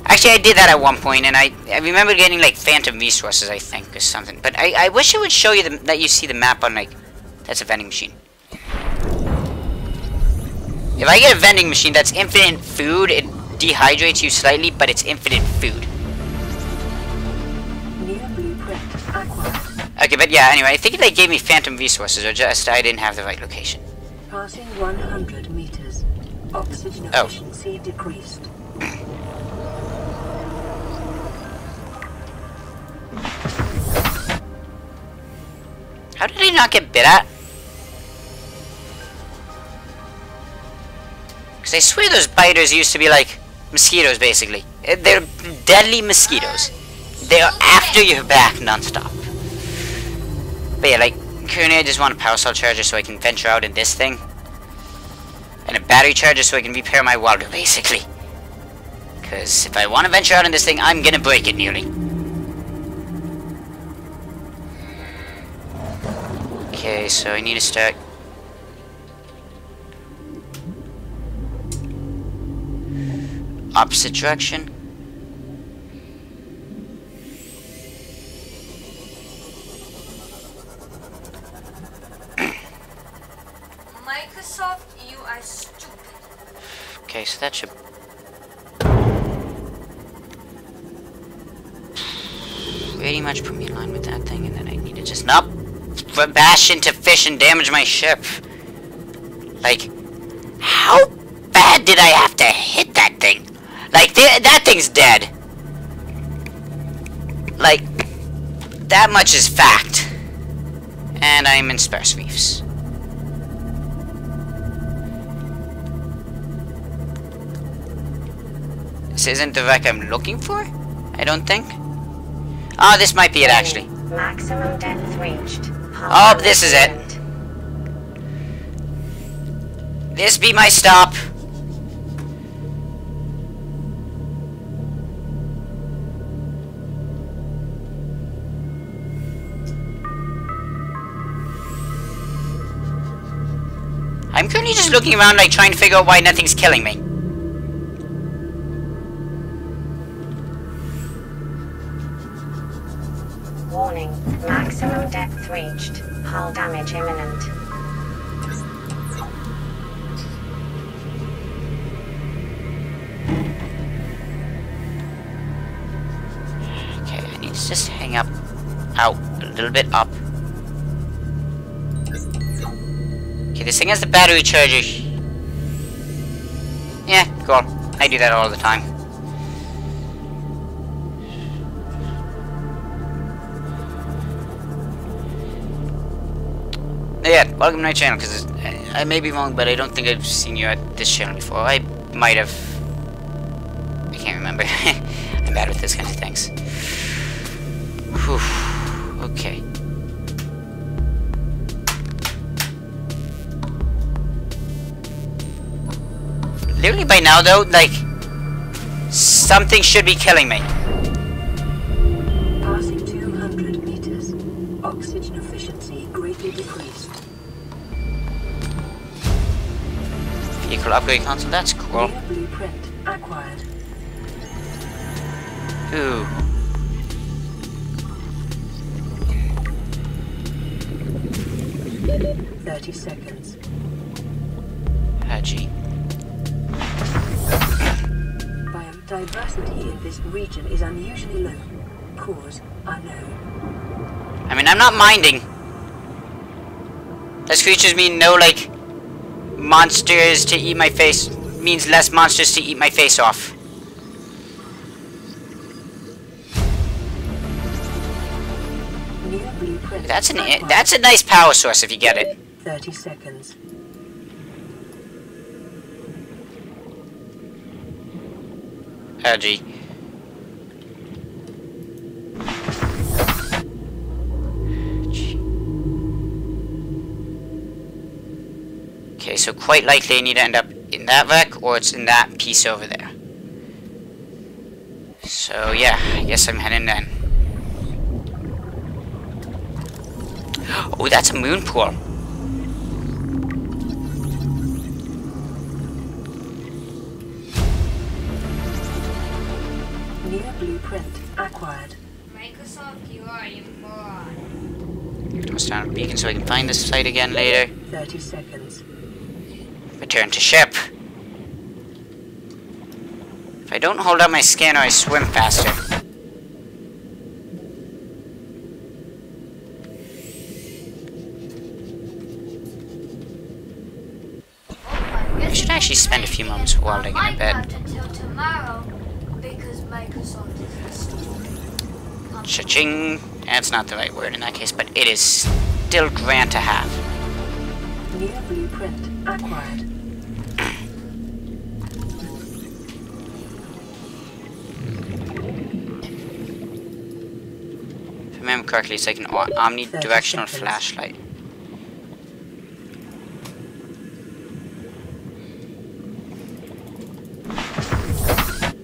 Actually, I did that at one point, and I remember getting, like, phantom resources, I think, or something. But I wish it would show you that you see the map on, like, that's a vending machine. If I get a vending machine that's infinite food, it dehydrates you slightly, but it's infinite food. Okay, but yeah, anyway, I think they gave me phantom resources, or just I didn't have the right location. Passing 100 meters. Oxygen efficiency decreased. How did I not get bit at? Because I swear those biters used to be like mosquitoes, basically. They're deadly mosquitoes. They're after your back non-stop. But yeah, like, currently I just want a power cell charger so I can venture out in this thing. And a battery charger so I can repair my welder, basically. Because if I want to venture out in this thing, I'm gonna break it nearly. Okay, so I need to start... opposite direction. Microsoft, you are stupid. Okay, so that should... 80 much put me in line with that thing, and then I need to just not bash into fish and damage my ship. Like, how bad did I have to hit that thing? Like, that thing's dead. Like, that much is fact. And I'm in sparse reefs. This isn't the wreck I'm looking for, I don't think. Oh, this might be it, actually. Maximum depth reached. Oh, this is it. This be my stop. I'm currently just looking around, like, trying to figure out why nothing's killing me. Warning, maximum depth reached. Hull damage imminent. Okay, I need to just hang up, out, a little bit up. Okay, this thing has the battery charger. Yeah, cool. I do that all the time. Yeah, welcome to my channel, because I may be wrong, but I don't think I've seen you at this channel before. I might have. I can't remember. I'm bad with this kind of things. Whew. Okay. Literally by now, though, like, something should be killing me. Passing 200 meters. Oxygen efficiency greatly decreased. Vehicle upgrade console, that's cool. Near blueprint acquired. Ooh. "30 seconds. Gee. Biodiversity in this region is unusually low. Cause unknown. I mean, I'm not minding. Less creatures mean no, like, monsters to eat my face. Means less monsters to eat my face off. Near blueprint That's acquired. that's a nice power source if you get it. 30 seconds. Gee. Okay, so quite likely I need to end up in that wreck, or it's in that piece over there. So yeah, I guess I'm heading then. Oh, that's a moon pool. Near blueprint acquired. Microsoft, you are a moron. Toss down a beacon so I can find this site again later. 30 seconds. Return to ship. If I don't hold up my scanner, I swim faster. I should actually spend a few moments welding in a bed. Until tomorrow, because Microsoft is a stupid company. Cha-ching. That's not the right word in that case, but it is still grand to have. Near blueprint acquired. If I remember correctly, it's like an omnidirectional 30 seconds. flashlight.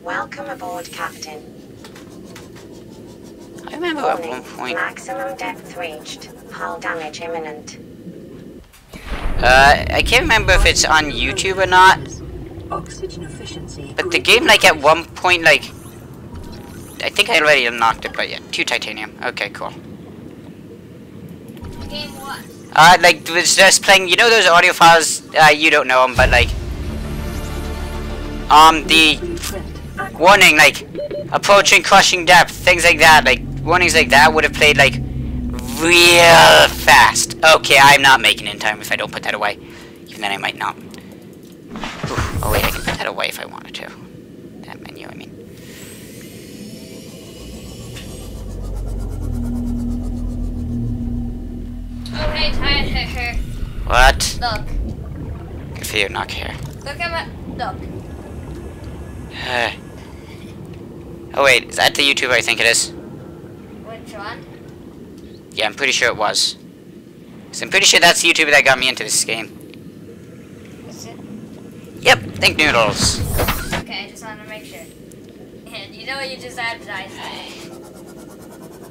Welcome aboard, Captain. I remember at Warning, one point. maximum depth reached. Hull damage imminent. I can't remember if it's on YouTube or not, Oxygen efficiency. but the game, like, at one point, like, I think I already unlocked it, but yeah, 2 titanium. Okay, cool. Game what? Like, it was just playing, you know those audio files, you don't know them, but, like, the Blueprint acquired. warning, like, approaching crushing depth, things like that, like, warnings like that would have played, like, real fast. Okay, I'm not making it in time if I don't put that away. Even then I might not. Oof. Oh wait, I can put that away if I wanted to. That menu, I mean. Oh, hey, Tyler. What? Look. Good for you, not care. Look at my... Look. Oh wait, is that the YouTuber I think it is? Which one? Yeah, I'm pretty sure it was. Cause I'm pretty sure that's the YouTuber that got me into this game. Is it? Yep, Think Noodles. Okay, I just wanted to make sure. And you know what you just advertised?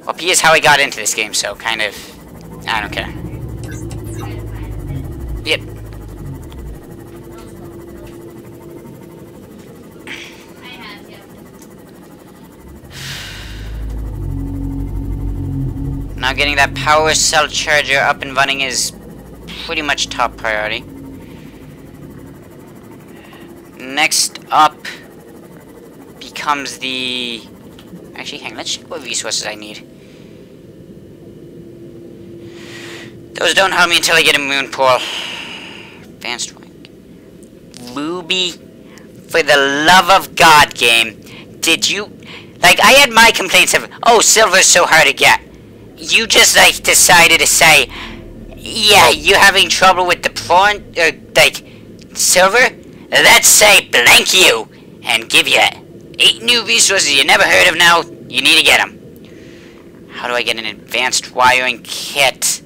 Well, P is how I got into this game, so kind of... I don't care. Yep. Now getting that power cell charger up and running is pretty much top priority. Next up becomes the... Actually, hang on, let's check what resources I need. Those don't help me until I get a moon pool. Advanced rank. Ruby, for the love of God, game. Did you... Like, I had my complaints of, oh, silver's so hard to get. You just, like, decided to say, yeah, you having trouble with the prawn, like, silver? Let's say blank you, and give you 8 new resources you never heard of now. You need to get them. How do I get an advanced wiring kit?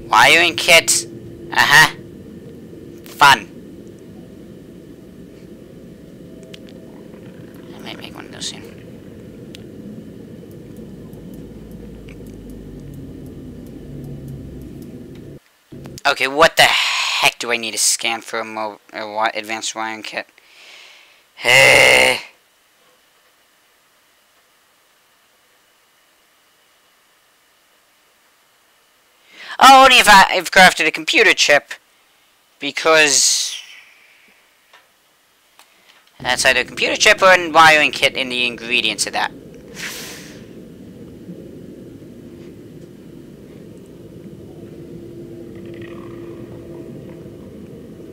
Wiring kit. Uh-huh. Fun. I might make one of those soon. Okay, what the heck do I need to scan for a advanced wiring kit? Oh, only if I've crafted a computer chip, because that's either a computer chip or a wiring kit in the ingredients of that.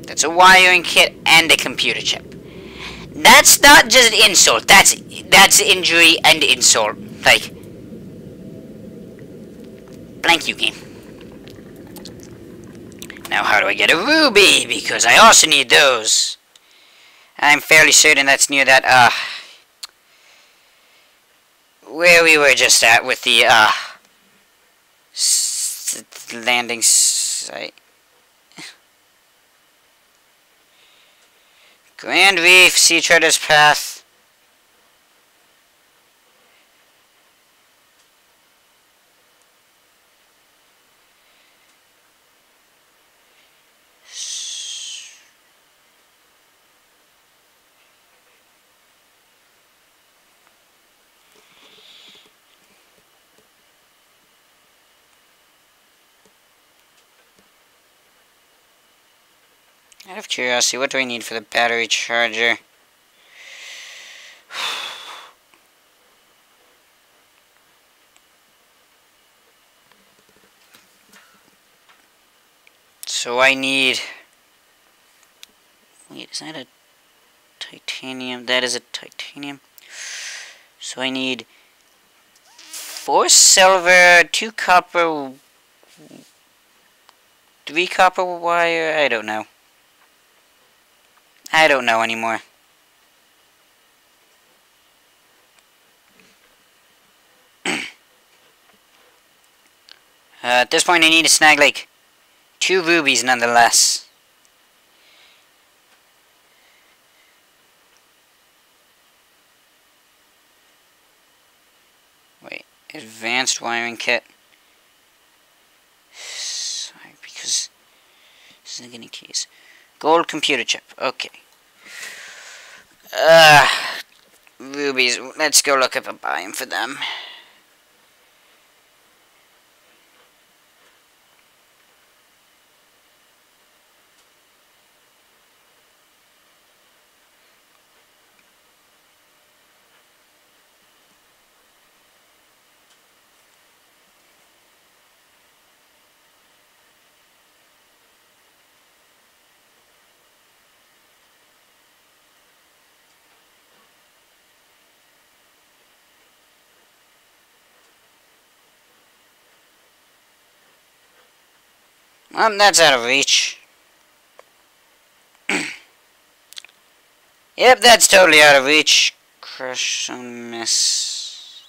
That's a wiring kit and a computer chip. That's not just insult. That's injury and insult. Like, blank you, game. Now how do I get a ruby? Because I also need those. I'm fairly certain that's near that, where we were just at with the, landing site. Grand Reef, Sea Treader's Path. Out of curiosity, what do I need for the battery charger? So I need... Wait, is that a titanium? That is a titanium. So I need 4 silver, 2 copper, 3 copper wire. I don't know. I don't know anymore. At this point I need to snag like 2 rubies nonetheless. Wait, advanced wiring kit. Sorry, because this isn't getting keys. Gold computer chip, okay. Rubies, let's go look up a biome for them. That's out of reach. Yep, that's totally out of reach. Crush and miss.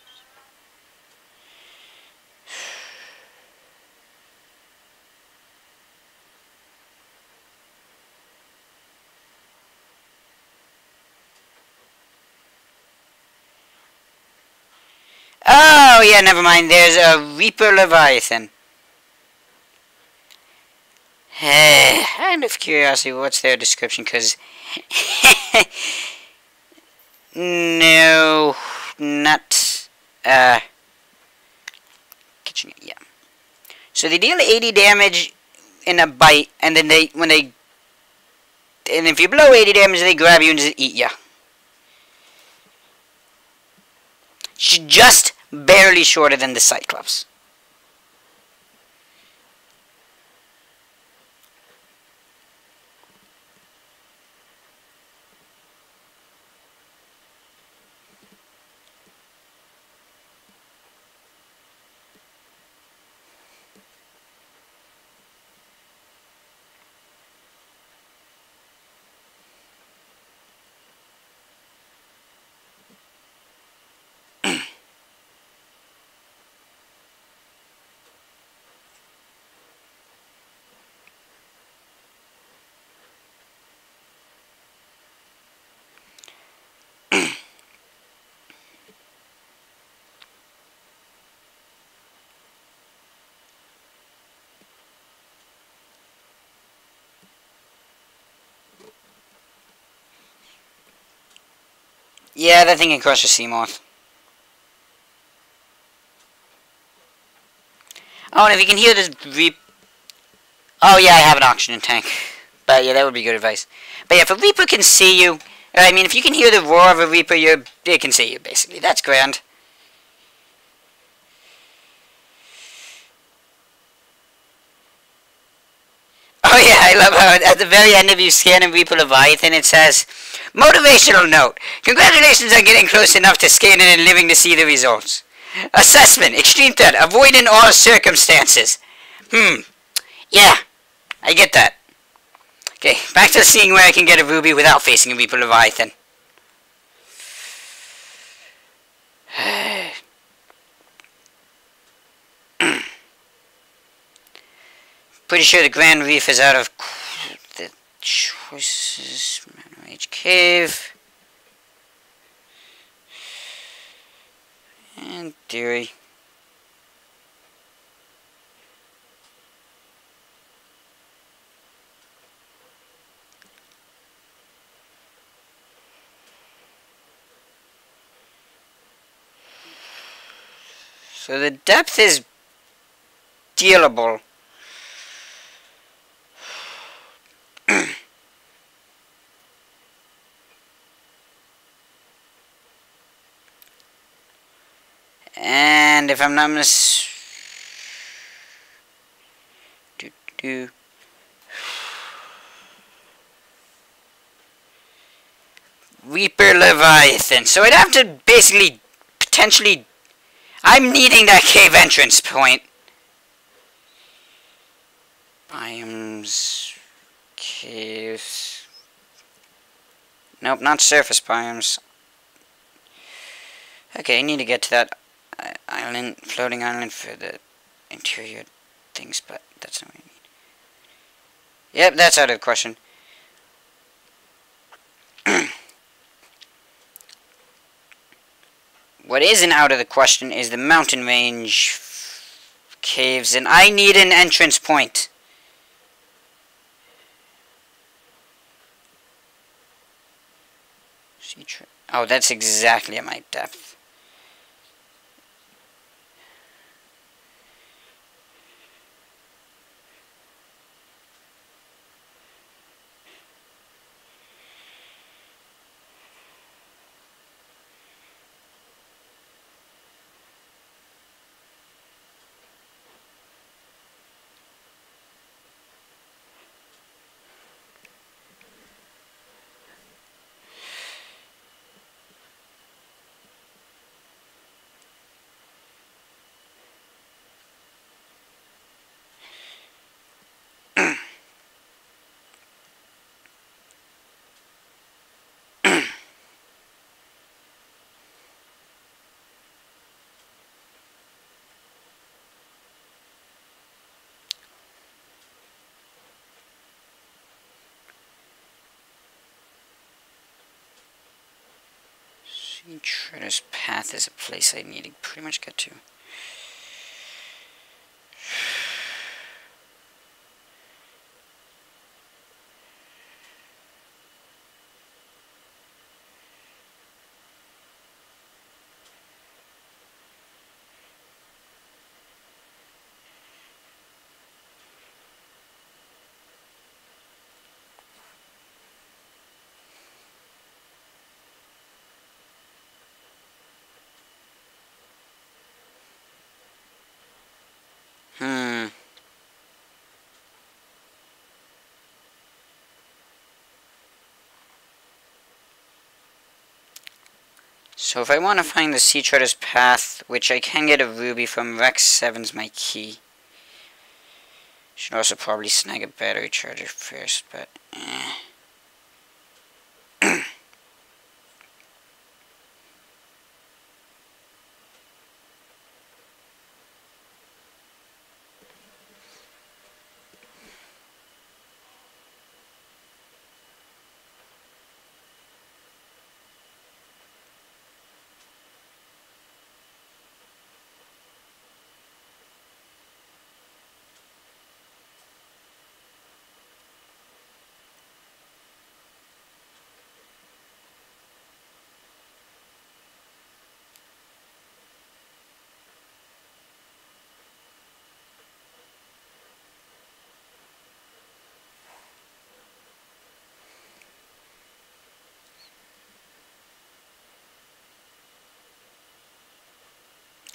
yeah, never mind. There's a Reaper Leviathan. Out of curiosity, what's their description? Because no, not catching it. Yeah. So they deal 80 damage in a bite, and then and if you blow 80 damage, they grab you and just eat ya. Just barely shorter than the Cyclops. Yeah, that thing can crush a Seamoth. Oh, and if you can hear the oh yeah, I have an oxygen tank. But yeah, that would be good advice. But yeah, if a Reaper can see you, I mean, if you can hear the roar of a Reaper, it can see you, basically. That's grand. Oh yeah, I love how at the very end of you scan a Reaper Leviathan, it says, motivational note. Congratulations on getting close enough to scan it and living to see the results. Assessment. Extreme threat. Avoid in all circumstances. Yeah, I get that. Okay, back to seeing where I can get a ruby without facing a Reaper Leviathan. Pretty sure the Grand Reef is out of the choices. Rage Cave. In theory. So the depth is dealable. And if I'm not Reaper Leviathan. So I'd have to basically potentially. I'm needing that cave entrance point. Biomes, caves. Nope, not surface biomes. Okay, I need to get to that island, floating island for the interior things, but that's not what I need. Yep, that's out of the question. What isn't out of the question is the mountain range caves, and I need an entrance point. Oh, that's exactly at my depth. Treader's Path is a place I need to pretty much get to. So if I want to find the Sea Treader's Path, which I can get a ruby from, Rex 7's my key. Should also probably snag a battery charger first, but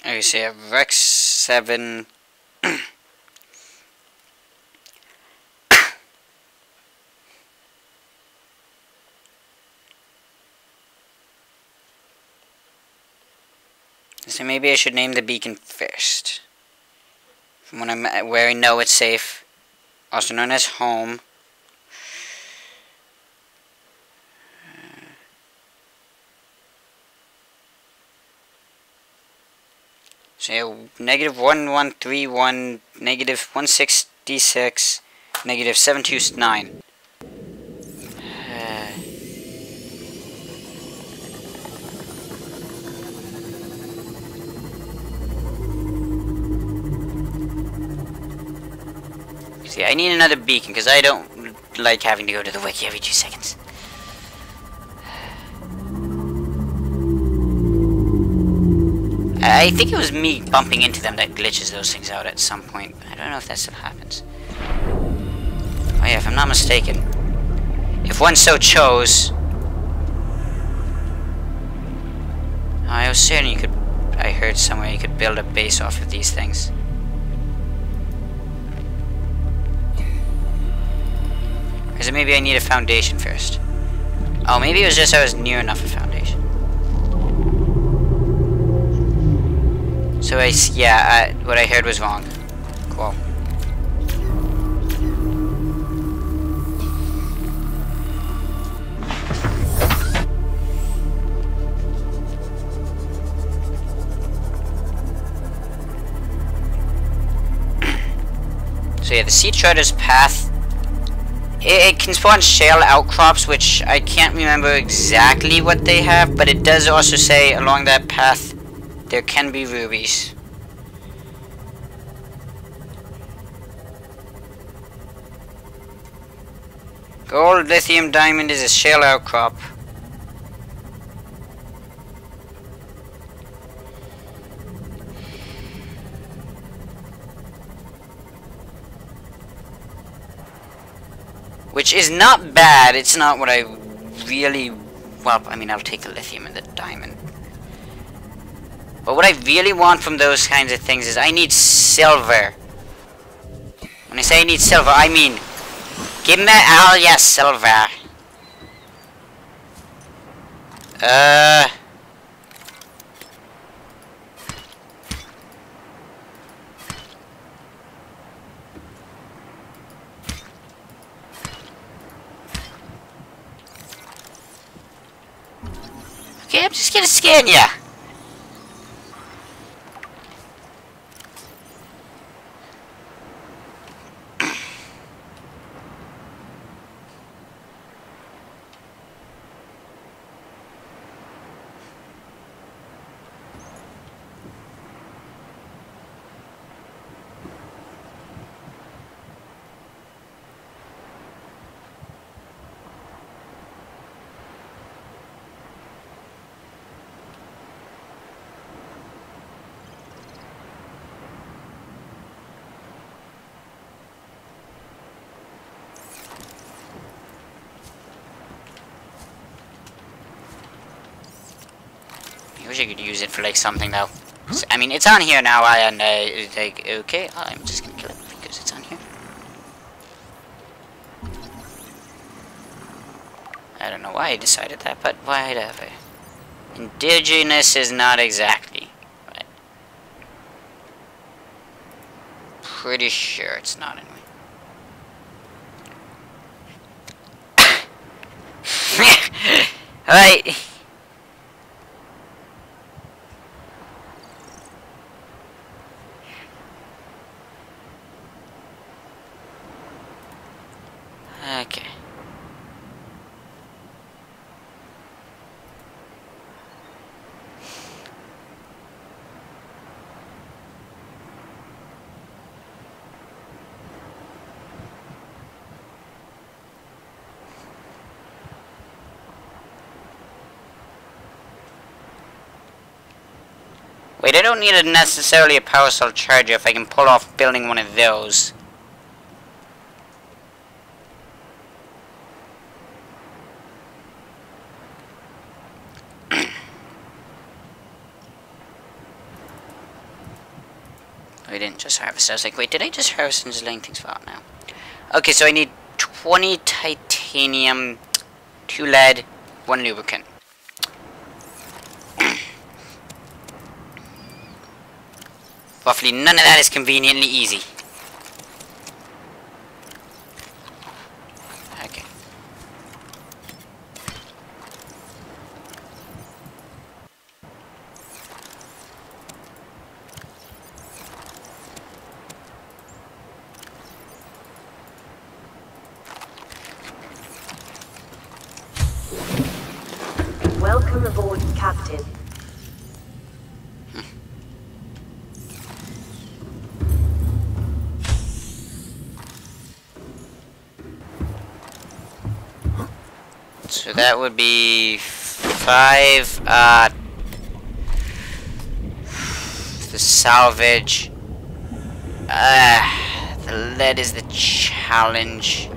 okay, so I have Rex 7. So maybe I should name the beacon first. From when where I know it's safe. Also known as home. So negative 1131, negative 166, negative 729. See, I need another beacon because I don't like having to go to the wiki every 2 seconds. I think it was me bumping into them that glitches those things out at some point. I don't know if that still happens. Oh yeah, if I'm not mistaken. If one so chose... I was certain you could... I heard somewhere you could build a base off of these things. Or is it maybe I need a foundation first? Oh, maybe it was just I was near enough a foundation. So what I heard was wrong. Cool. So yeah, the Sea Treader's Path, it can spawn shale outcrops, which I can't remember exactly what they have, but it does also say along that path there can be rubies. Gold, lithium, diamond is a shale outcrop. Which is not bad, it's not what I really... Well, I mean, I'll take the lithium and the diamond. But what I really want from those kinds of things is I need silver. When I say I need silver, I mean... Give me all your silver. Okay, I'm just gonna scan ya. I wish I could use it for like something though. I mean, it's on here now, and like, okay, I'm just gonna kill it because it's on here. I don't know why I decided that, but whatever. Indigenous is not exactly. But pretty sure it's not anyway. Alright. Okay. Wait, I don't need necessarily a power cell charger if I can pull off building one of those. I didn't just harvest. I was like, wait, did I just harvest and just laying things out now? Okay, so I need 20 titanium, 2 lead, 1 lubricant. Roughly none of that is conveniently easy. Okay. Welcome aboard, Captain. So that would be 5, the salvage. The lead is the challenge.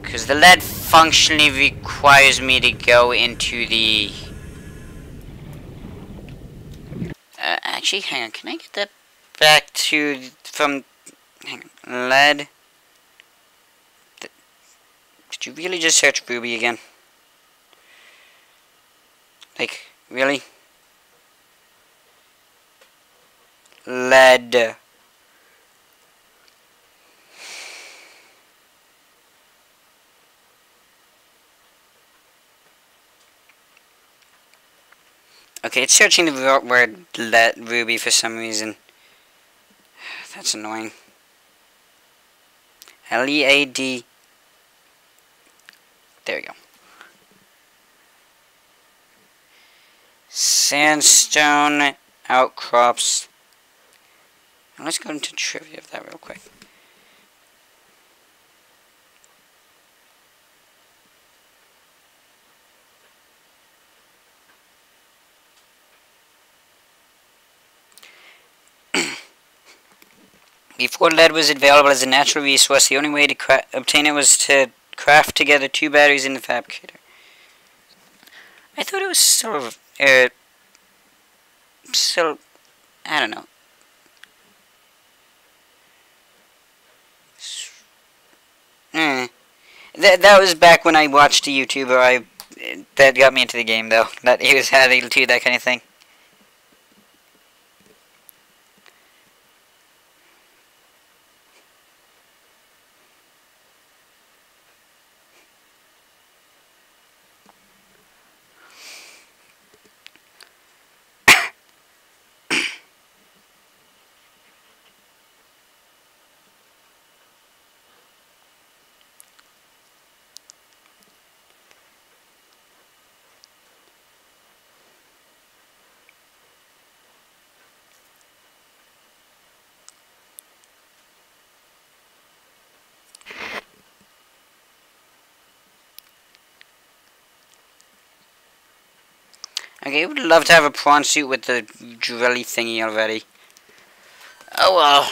Because the lead functionally requires me to go into the... actually, hang on, can I get that back to... from... hang on, lead... Did you really just search Ruby again? Like, really? Lead. Okay, it's searching the word lead Ruby for some reason. That's annoying. L-E-A-D. There we go. Sandstone outcrops. Now let's go into trivia of that real quick. Before lead was available as a natural resource, the only way to obtain it was to craft together 2 batteries in the fabricator. I thought it was sort of, I don't know. That was back when I watched a YouTuber that got me into the game, though. That he was having to do that kind of thing. Okay, I would love to have a prawn suit with the drilly thingy already. Oh well.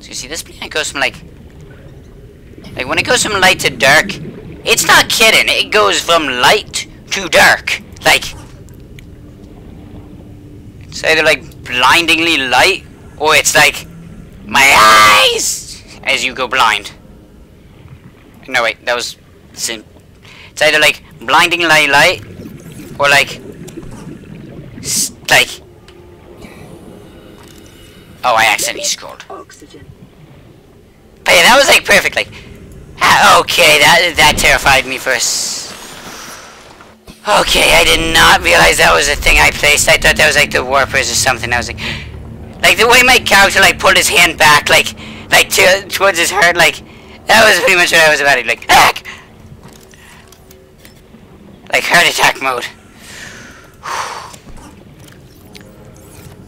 So you see, this planet goes from like when it goes from light to dark, It's not kidding. It goes from light to dark. Like, it's either like blindingly light, or it's like my eyes as you go blind. No wait, that was sin. It's either like blindingly light, or like oh, I accidentally scrolled. Oxygen. But yeah, that was like perfect. Like, okay, that terrified me first. Okay, I did not realize that was a thing I placed. I thought that was like the warpers or something. I was like the way my character like pulled his hand back, like towards his heart, like that was pretty much what I was about. Like, heck! Like heart attack mode.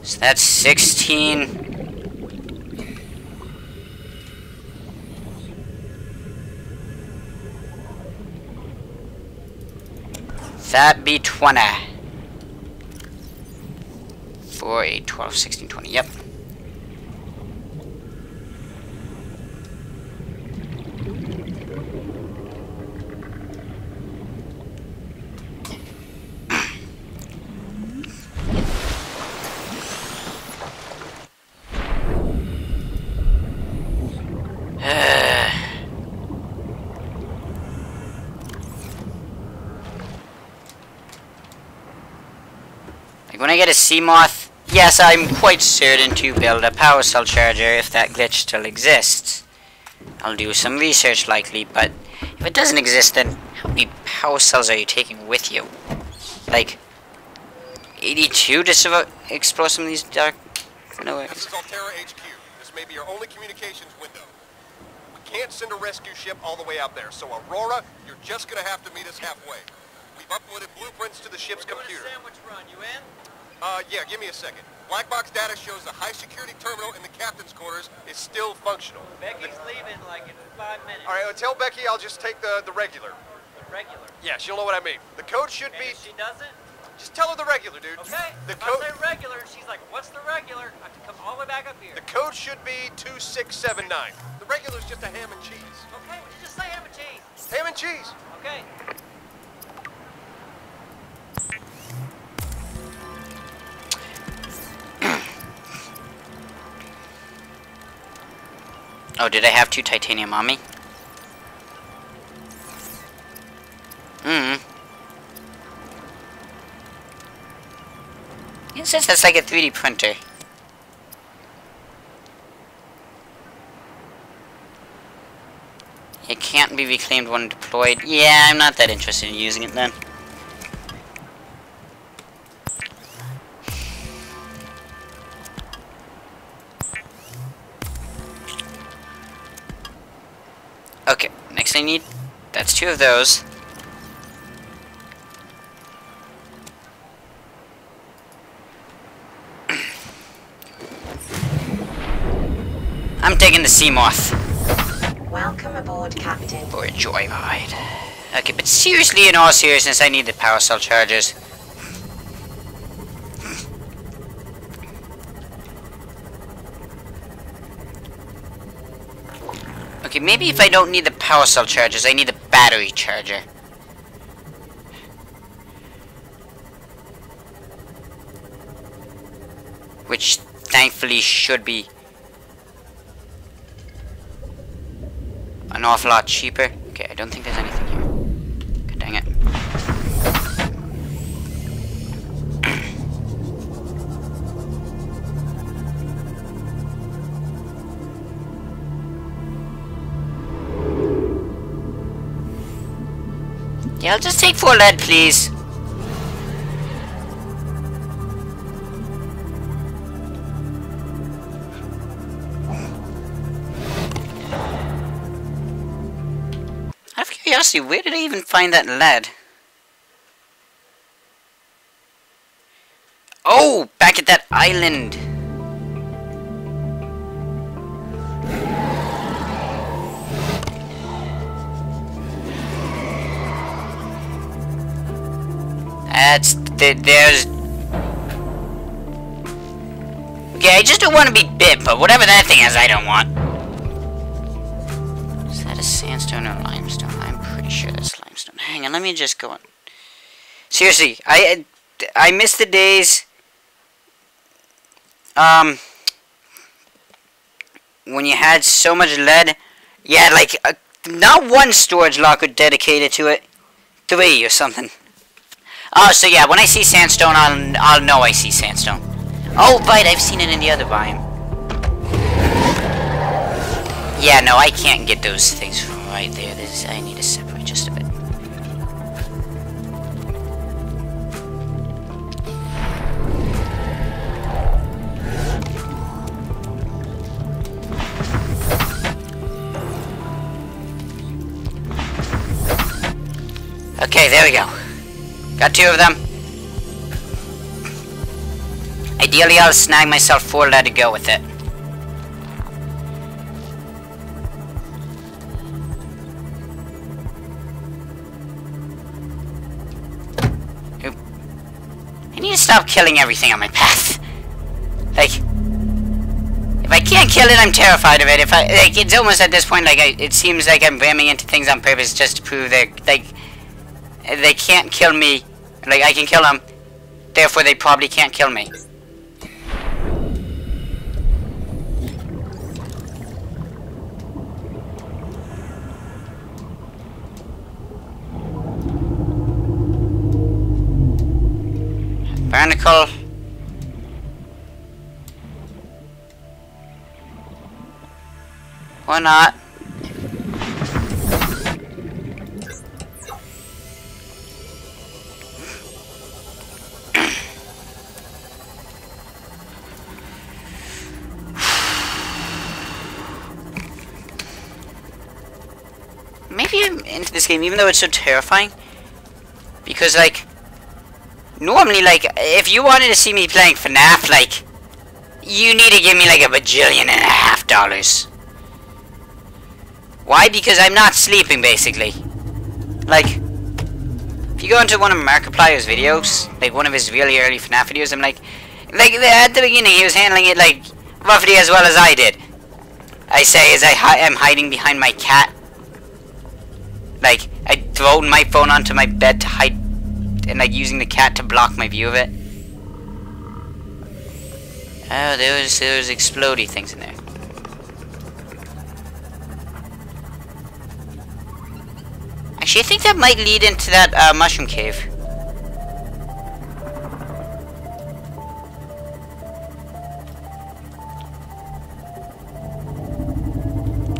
So that's 16. That be 20. 4, 8, 12, 16, 20. Yep. Like when I get a Seamoth, yes, I'm quite certain to build a power cell charger if that glitch still exists. I'll do some research likely, but if it doesn't exist, then how many power cells are you taking with you? Like 82 to explore some of these dark nowheres? This is Altera HQ. This may be your only communications window. We can't send a rescue ship all the way out there, so Aurora, you're just gonna have to meet us halfway. We've uploaded blueprints to the ship's computer. Sandwich run, you in? Yeah, give me a second. Black box data shows the high security terminal in the captain's quarters is still functional. Becky's leaving like in 5 minutes. All right, tell Becky I'll just take the regular. The regular. Yeah, she'll know what I mean. The code should And be... if she doesn't, Just tell her the regular, dude. okay. The If I code... say regular, and she's like, what's the regular? I have to come all the way back up here. The code should be 2679. The regular's just a ham and cheese. Okay, well, you just say ham and cheese. Ham and cheese. Okay. Oh, did I have 2 titanium on me? It says that's like a 3D printer. It can't be reclaimed when deployed. Yeah, I'm not that interested in using it then. Okay, next I need... That's 2 of those. I'm taking the Seamoth. Welcome aboard, Captain. For a joyride. Okay, but seriously, in all seriousness, I need the power cell chargers. Okay, maybe if I don't need the power cell chargers, I need the battery charger. Which, thankfully, should be an awful lot cheaper. Okay, I don't think there's anything here. God dang it. Yeah, I'll just take 4 lead, please. Out of curiosity, where did I even find that lead? Oh, back at that island. There's... Okay, I just don't want to be bit, but whatever that thing is, I don't want. Is that a this sandstone or limestone? I'm pretty sure that's limestone. Hang on, let me just go on. Seriously, I miss the days when you had so much lead. Yeah, like not one storage locker dedicated to it, 3 or something. Oh, so yeah, when I see sandstone, I'll know I see sandstone. Oh, right, I've seen it in the other biome. Yeah, no, I can't get those things from right there. I need to separate just a bit. Okay, there we go. Got 2 of them. Ideally, I'll snag myself 4 lead to go with it. I need to stop killing everything on my path. Like, if I can't kill it, I'm terrified of it. If I, like, it's almost at this point, like, it seems like I'm ramming into things on purpose just to prove that, like, they can't kill me. Like, I can kill them. Therefore, they probably can't kill me. Barnacle. Or not. Maybe I'm into this game, even though it's so terrifying. Because, like, normally, like, if you wanted to see me playing FNAF, like, you need to give me, like, $1.5 billion. Why? Because I'm not sleeping, basically. Like, if you go into one of Markiplier's videos, like, one of his really early FNAF videos, I'm like, at the beginning, he was handling it, like, roughly as well as I did. I say, as I am hiding behind my cat. Like, I throw my phone onto my bed to hide, and like using the cat to block my view of it. Oh, there was explodey things in there. Actually, I think that might lead into that mushroom cave.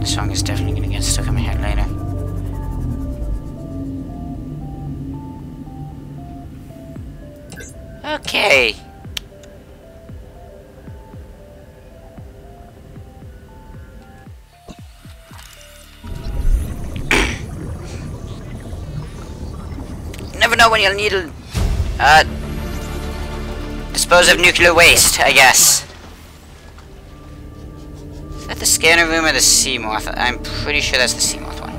This song is definitely gonna get stuck in my head later. Okay. You never know when you'll need to dispose of nuclear waste, I guess. Is that the scanner room or the sea moth? I'm pretty sure that's the sea moth one.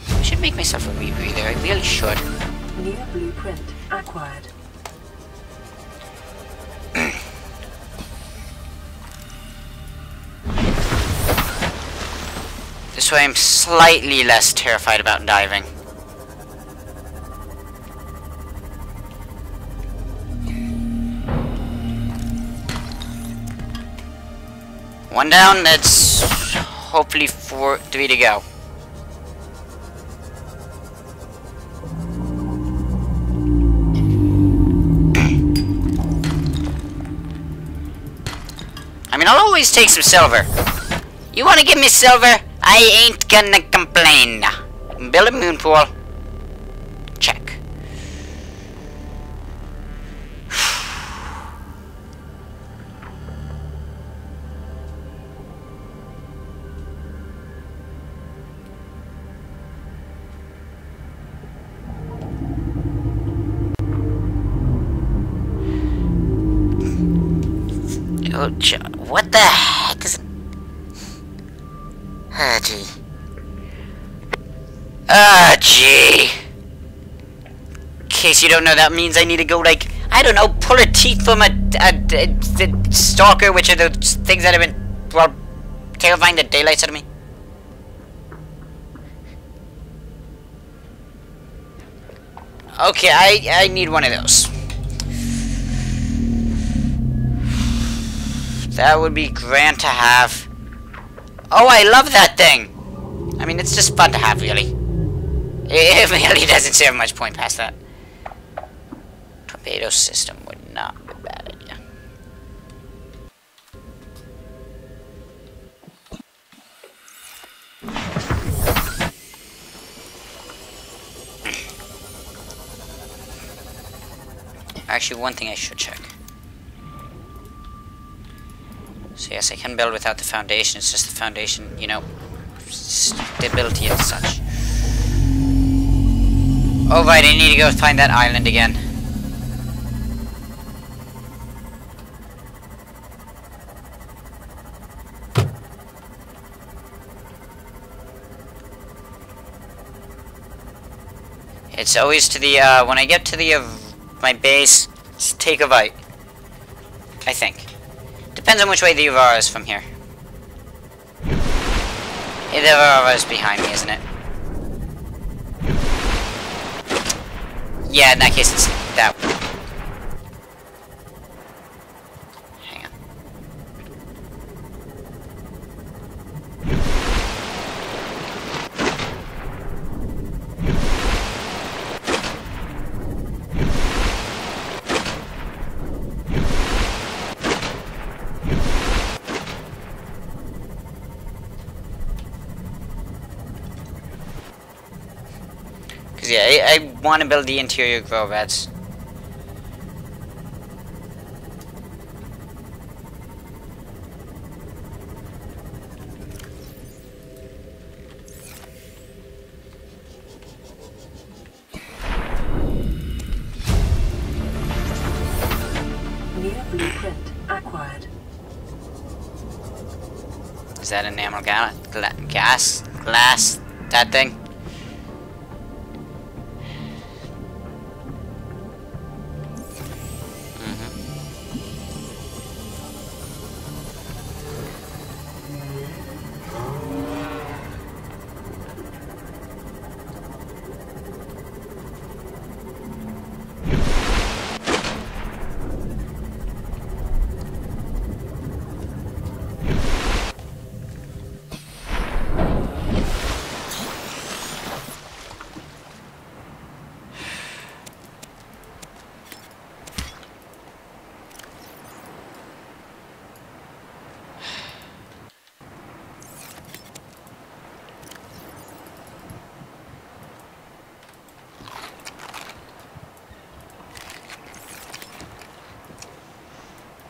I should make myself a rebreather. I really should. New blueprint acquired. This way I'm slightly less terrified about diving. One down, that's hopefully 3 to go. I mean, I'll always take some silver. You wanna give me silver? I ain't gonna complain. Build a moon pool. Check. Oh, what the heck is it? Ah, gee. Ah, gee. In case you don't know, that means I need to go, like, I don't know, pull a teeth from a stalker, which are the things that have been, well, terrifying the daylights out of me. Okay, I need one of those. That would be grand to have. Oh, I love that thing! I mean, it's just fun to have, really. It really doesn't serve much point past that. Torpedo system would not be a bad idea. Actually, one thing I should check. So yes, I can build without the foundation. It's just the foundation, you know, stability and such. Oh right, I need to go find that island again. It's always to the, when I get to the, my base, take a bite. I think. Depends on which way the Aurora is from here. Yeah, the Aurora is behind me, isn't it? Yeah, in that case it's that one. Hang on. Yeah, I want to build the interior grow beds. New blueprint acquired. Is that enamel glass? That thing?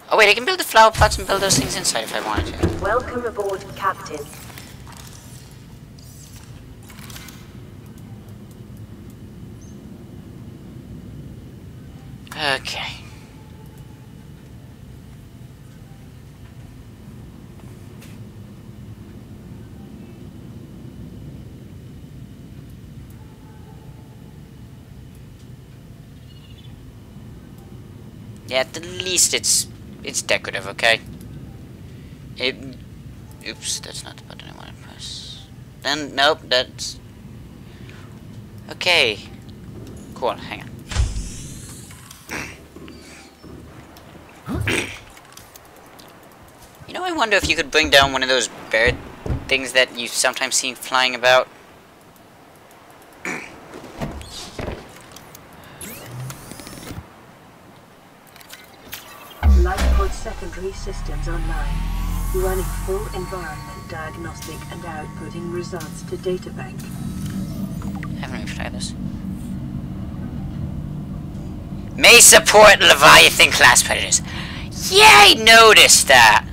Oh wait, I can build the flower pots and build those things inside if I wanted to. Welcome aboard, Captain. Okay. Yeah, at the least it's decorative, okay? Oops, that's not the button I want to press. Then, nope, that's... Okay. Cool, hang on. You know, I wonder if you could bring down one of those bird things that you sometimes see flying about. Lifepod secondary systems online. Running full environment diagnostic and outputting results to databank. I haven't even tried this. May support Leviathan class predators. Yeah, I noticed that.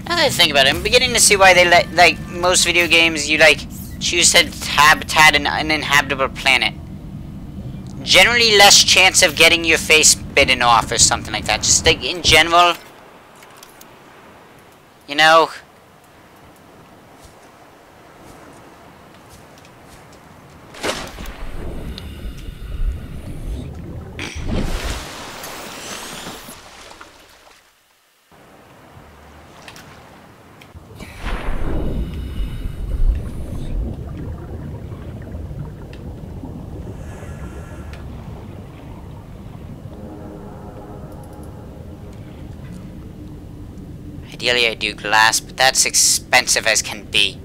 Now that I think about it, I'm beginning to see why they let, like, most video games, you, like, choose to habitat an uninhabitable planet. Generally less chance of getting your face bitten off or something like that. Just, like, in general, you know, Ideally I do glass, but that's expensive as can be.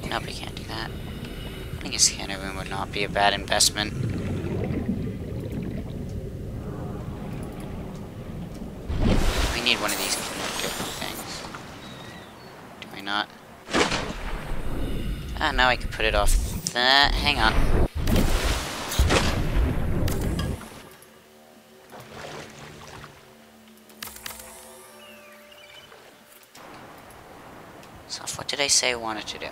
Nope, we can't do that. I think a scanner room would not be a bad investment. We need one of these connector things. Do we not? Ah, now I can put it off that. Hang on. So, what did I say I wanted to do?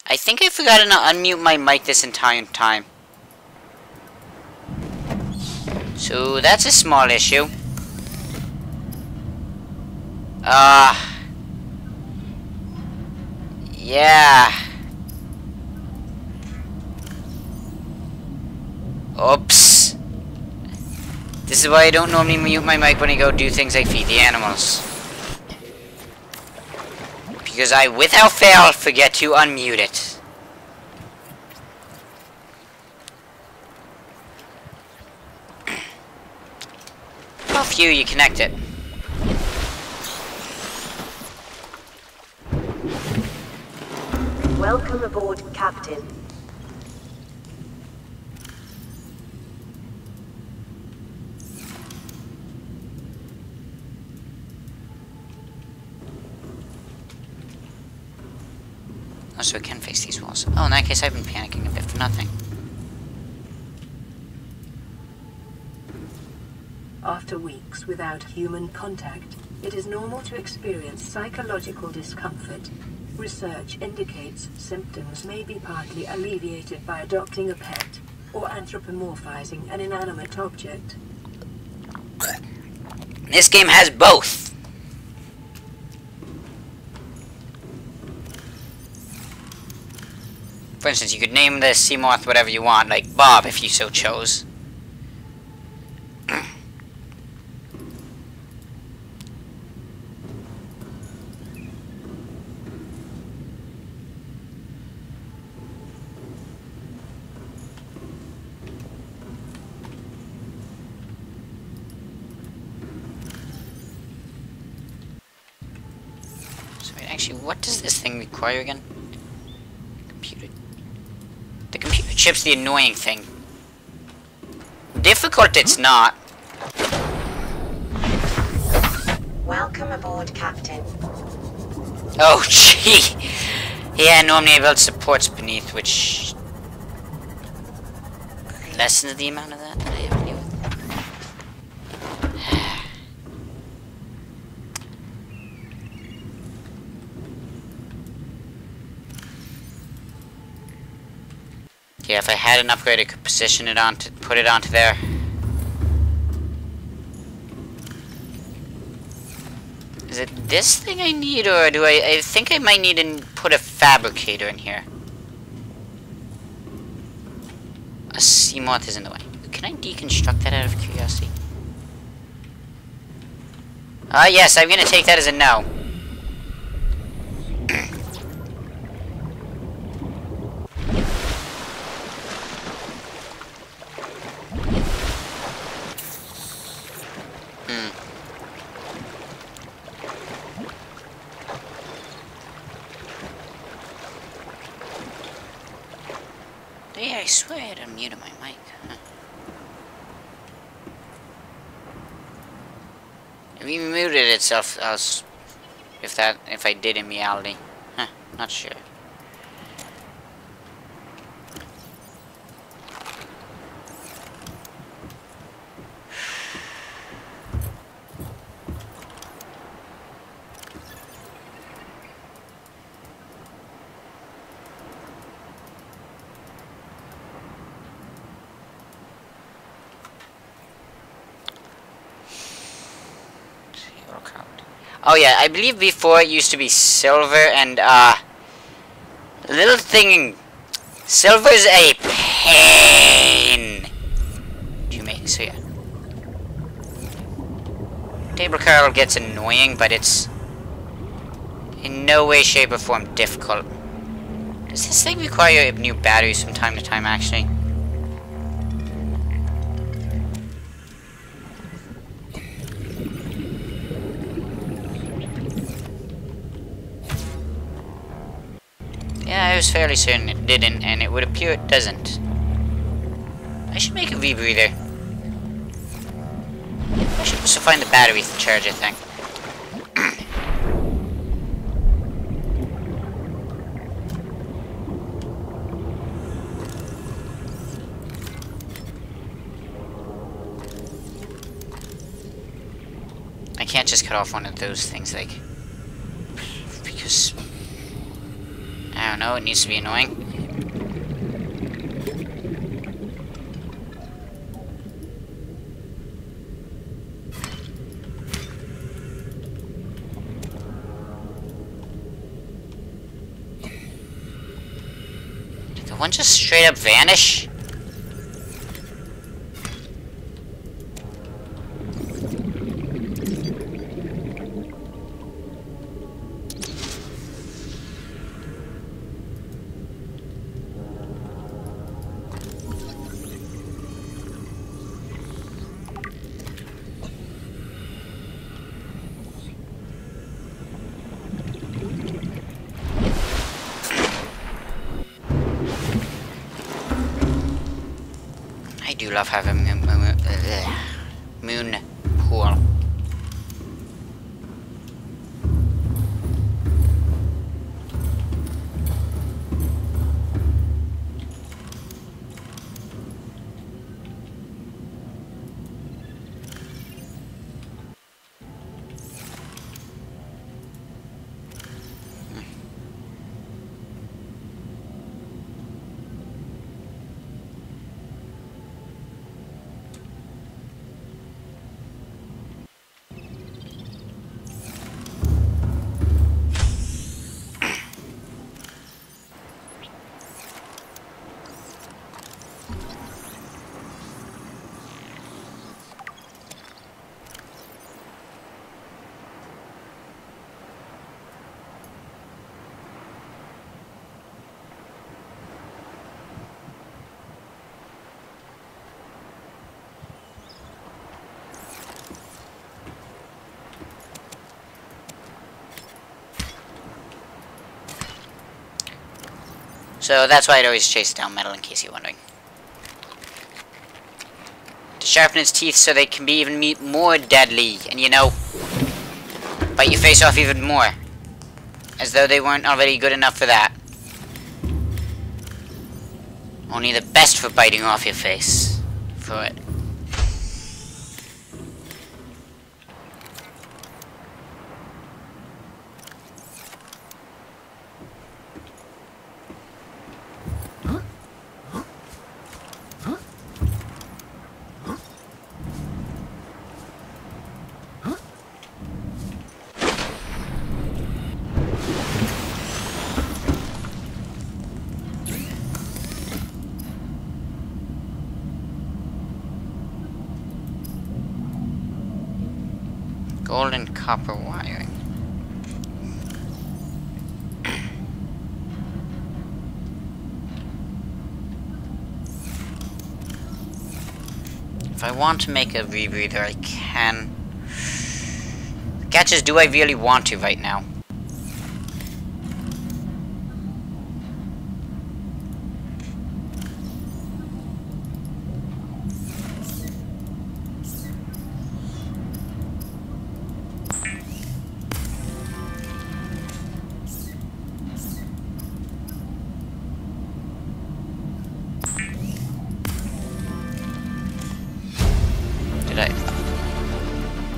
I think I forgot to unmute my mic this entire time. So that's a small issue. Yeah. Oops. This is why I don't normally mute my mic when I go do things like feed the animals. Because I, without fail, forget to unmute it. How few you connect it. Welcome aboard, Captain. Oh, so it can face these walls. Oh, in that case, I've been panicking a bit for nothing. After weeks without human contact, it is normal to experience psychological discomfort. Research indicates symptoms may be partly alleviated by adopting a pet or anthropomorphizing an inanimate object. This game has both. For instance, you could name the sea moth whatever you want, like Bob if you so chose. So wait, actually, what does this thing require again? Computer. The computer chip's the annoying thing. Difficult it's not. Welcome aboard, Captain. Oh, gee. Yeah, normally I build supports beneath, which lessens the amount of that I have to deal with. Yeah, if I had an upgrade, I could position it onto, put it onto there. Is it this thing I need, or do I think I might need to put a fabricator in here. A sea moth is in the way. Can I deconstruct that out of curiosity? Yes, I'm gonna take that as a no. Yeah, I swear I had unmuted my mic. Huh. If it muted itself, if I did in reality. Huh, not sure. Oh yeah, I believe before it used to be silver and little thing. Silver's a pain to make. So yeah, table curl gets annoying, but it's in no way, shape, or form difficult. Does this thing require new batteries from time to time? Actually. Yeah, I was fairly certain it didn't, and it would appear it doesn't. I should make a rebreather. I should also find the battery charger thing. I can't just cut off one of those things, like, because... Oh, don't know, it needs to be annoying. Did the one just straight up vanish? I do love having a moon pool. So that's why it always chases down metal, in case you're wondering. To sharpen its teeth so they can be even more deadly, and you know, bite your face off even more. As though they weren't already good enough for that. Only the best for biting off your face. For it. Gold and copper wiring. If I want to make a rebreather, I can. The catch is, do I really want to right now?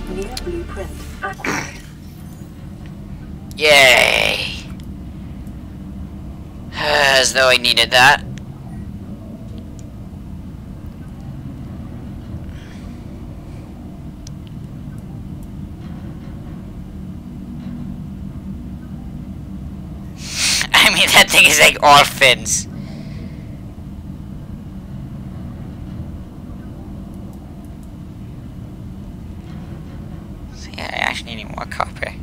New blueprint acquired. Yay! As though I needed that. I mean, that thing is like all fins. So yeah, I actually need more copper.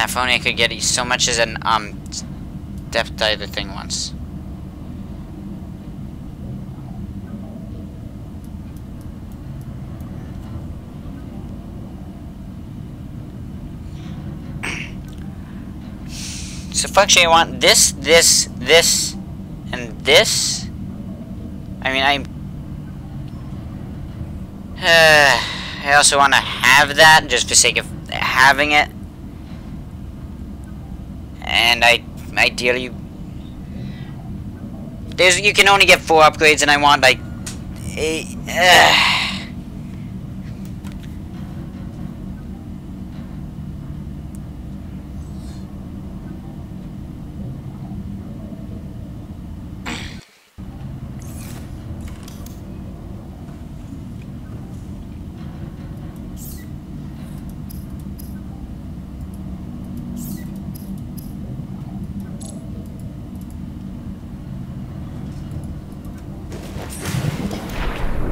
If only I could get so much as an depth diver thing once. So functionally I want this, this, this, and this. I mean, I also want to have that just for sake of having it. And ideally, you can only get 4 upgrades, and I want like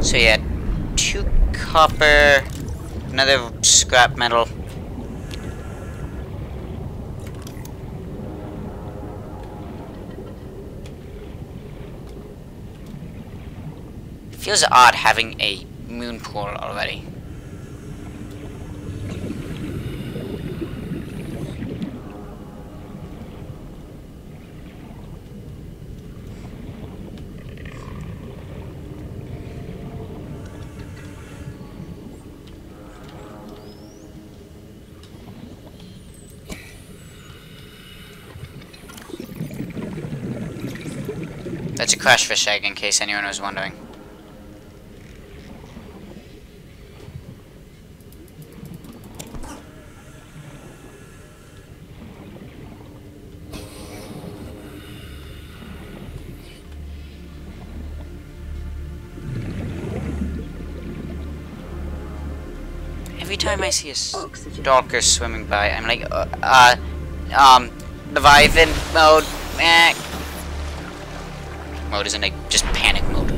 So yeah, 2 copper, another scrap metal. Feels odd having a moon pool already. That's a crash fish egg, in case anyone was wondering. Every time I see a stalker swimming by, I'm like, Leviathan mode, mode isn't like just panic mode.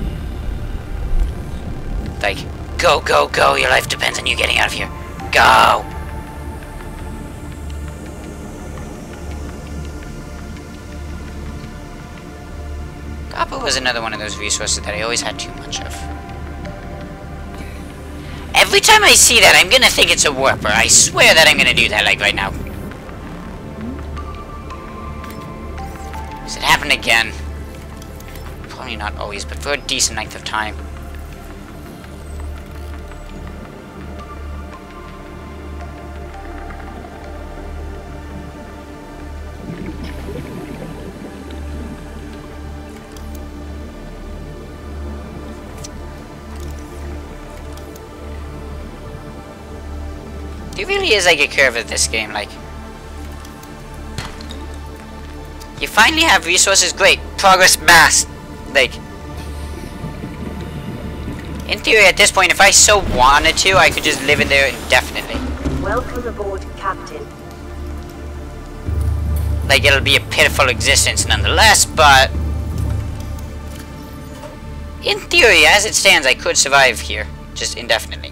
Like, go, go, go, your life depends on you getting out of here. Go! Copper was another one of those resources that I always had too much of. Every time I see that, I'm gonna think it's a warper. I swear that I'm gonna do that, like, right now. Does it happen again? Probably not always, but for a decent length of time. There really is like a curve of this game, like you finally have resources, great, progress mass. Like, in theory at this point, if I so wanted to, I could just live in there indefinitely. Welcome aboard, Captain. Like, it'll be a pitiful existence nonetheless, but in theory, as it stands, I could survive here, just indefinitely.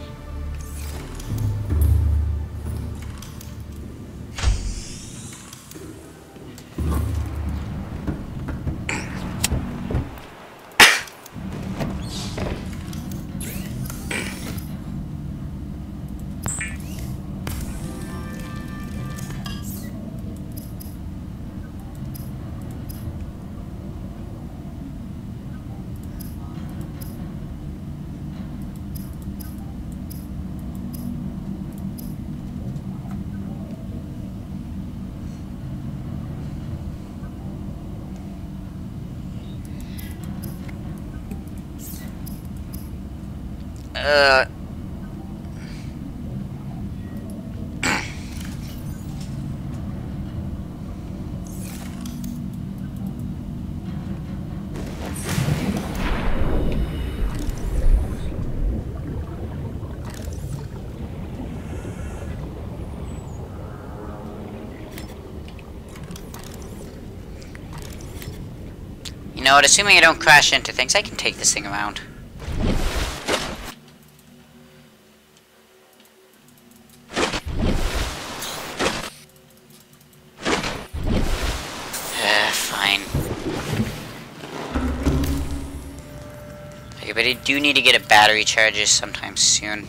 You know what, assuming I don't crash into things, I can take this thing around. Fine. Okay, but I do need to get a battery charger sometime soon.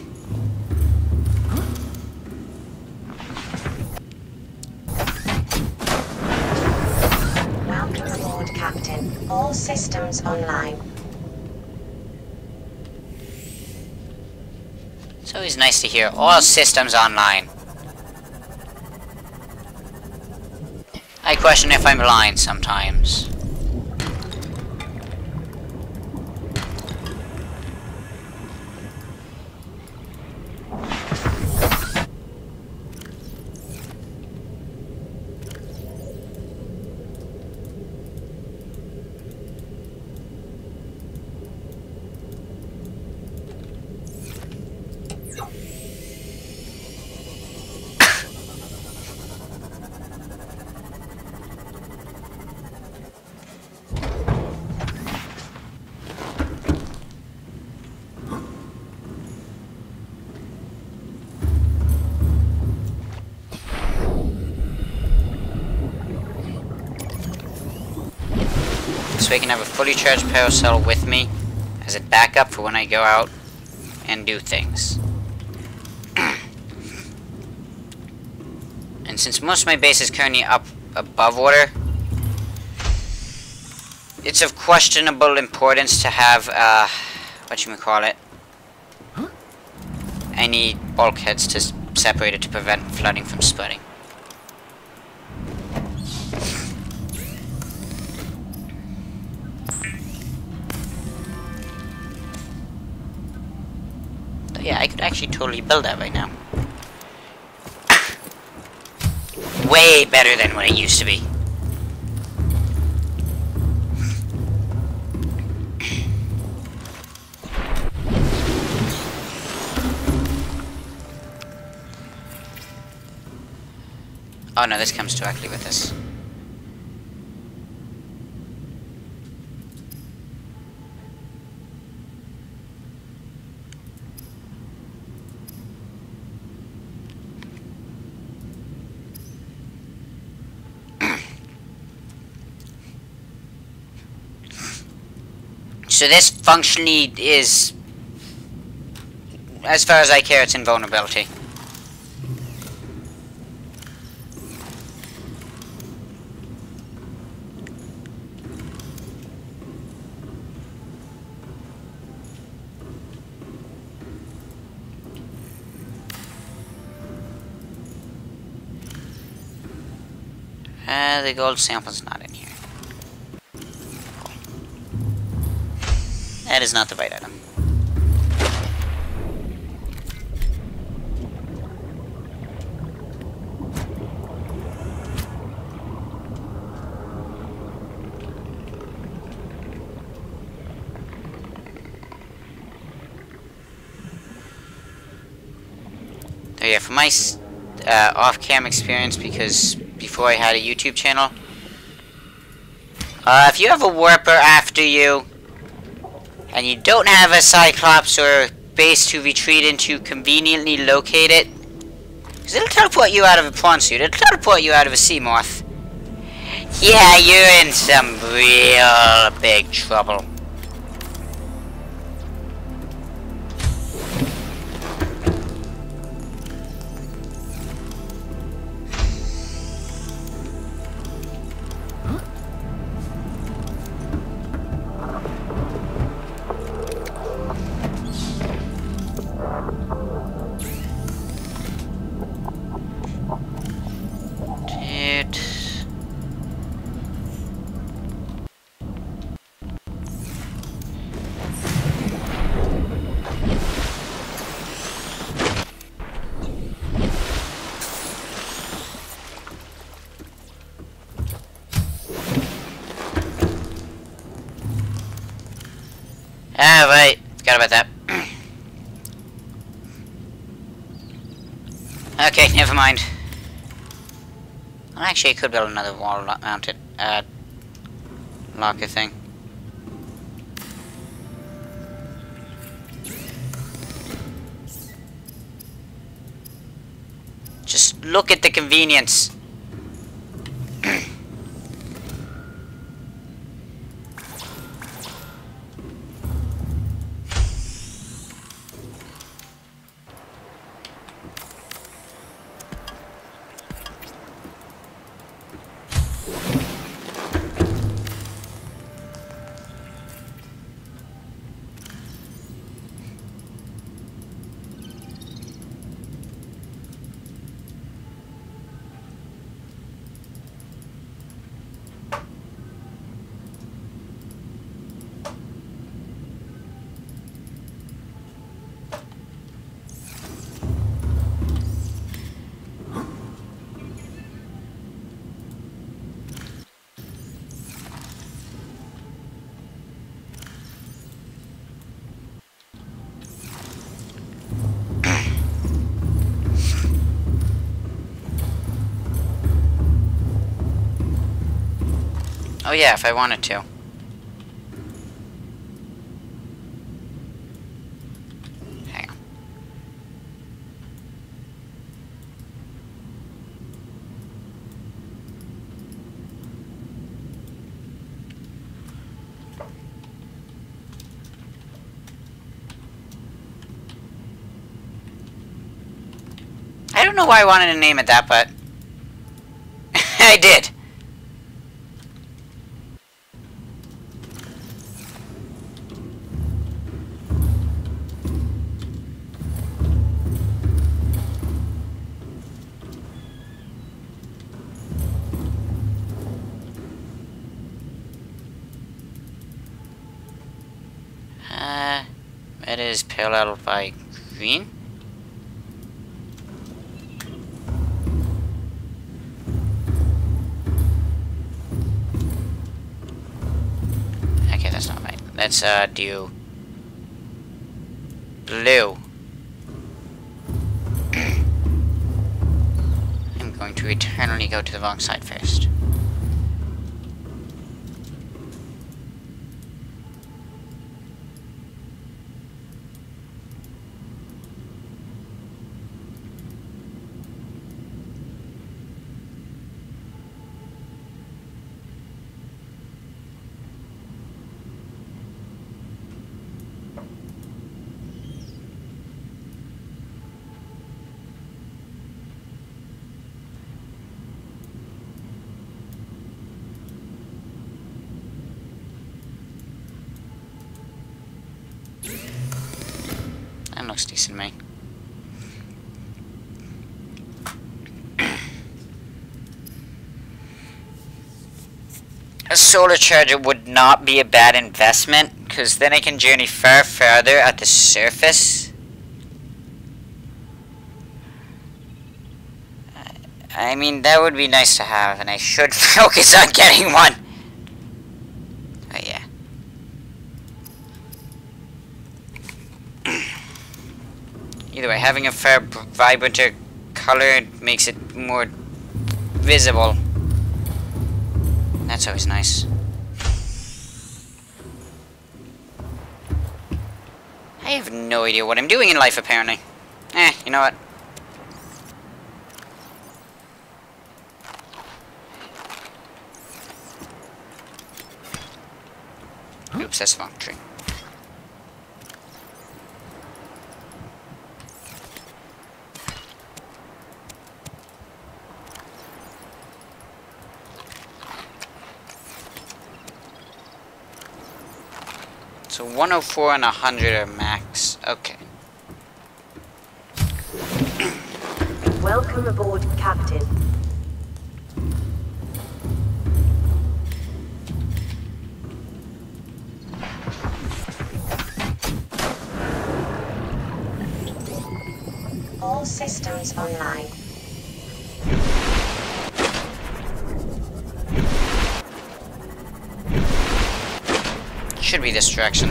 Welcome aboard, Captain. All systems online. It's always nice to hear all systems online. I question if I'm lying sometimes. so I can have a fully charged paracel with me as a backup for when I go out and do things. And since most of my base is currently up above water, it's of questionable importance to have, whatchamacallit, any bulkheads to separate it to prevent flooding from spreading. So yeah, I could actually totally build that right now. Way better than what it used to be. Oh no, this comes directly with this. So this functionally is, as far as I care, it's invulnerability. The gold sample's not in here. That is not the right item. Oh yeah, for my off-cam experience, because before I had a YouTube channel, if you have a warper after you, and you don't have a Cyclops or base to retreat into conveniently located, because it'll teleport you out of a prawn suit, it'll teleport you out of a sea moth. Yeah, you're in some real big trouble. Ah, right. Forgot about that. Okay, never mind. Well, actually, I could build another wall-mounted locker thing. Just look at the convenience. Oh yeah, if I wanted to. Hang on. I don't know why I wanted to name it that, but I did. It is parallel by green. Okay, that's not right. Let's do blue. I'm going to eternally go to the wrong side first. That looks decent, mate. A solar charger would not be a bad investment, because then I can journey far further at the surface. I mean, that would be nice to have, and I should focus on getting one. Oh, yeah. Either way, having a far vibranter color makes it more visible. That's always nice. I have no idea what I'm doing in life, apparently. You know what? Oops, that's the wrong tree. So 104 and 100 are max. Okay. Welcome aboard, Captain. All systems online. Should be this direction.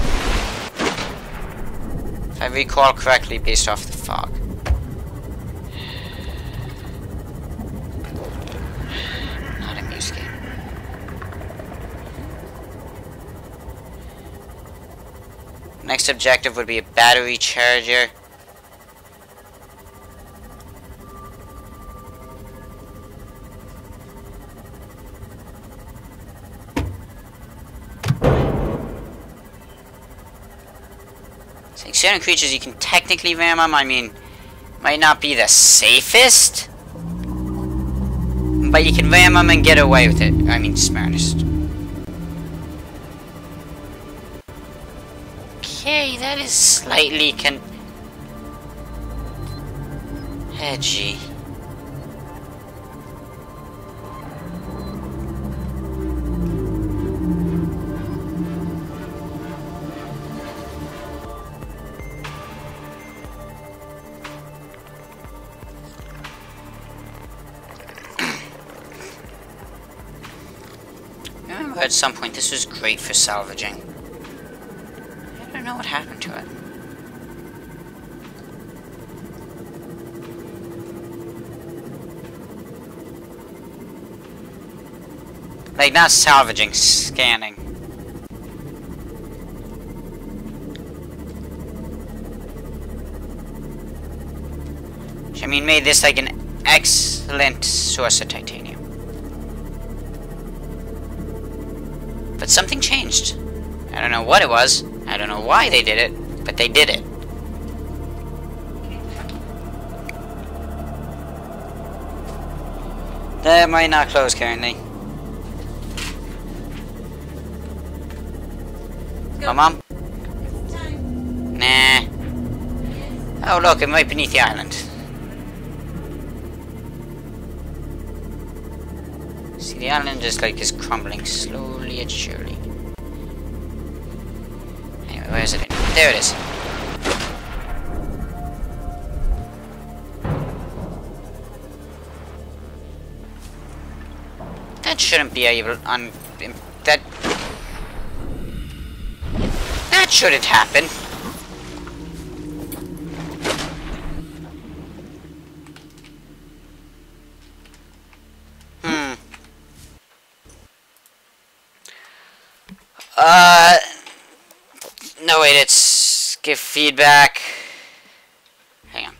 If I recall correctly based off the fog. Not a music game. Next objective would be a battery charger. Certain creatures you can technically ram them, I mean, might not be the safest, but you can ram them and get away with it. I mean, smartest. Okay, that is slightly edgy. At some point this was great for salvaging. I don't know what happened to it. Like, not salvaging, scanning. Which, I mean, made this like an excellent source of titanium. But something changed. I don't know what it was. I don't know why they did it, but they did it. That might not close currently. Oh, Mom? Nah. Oh, look, it might be beneath the island. See, the island just like is crumbling slowly and surely. Anyway, where is it? There it is. That shouldn't be able that shouldn't happen. No, wait, it's give feedback. Hang on.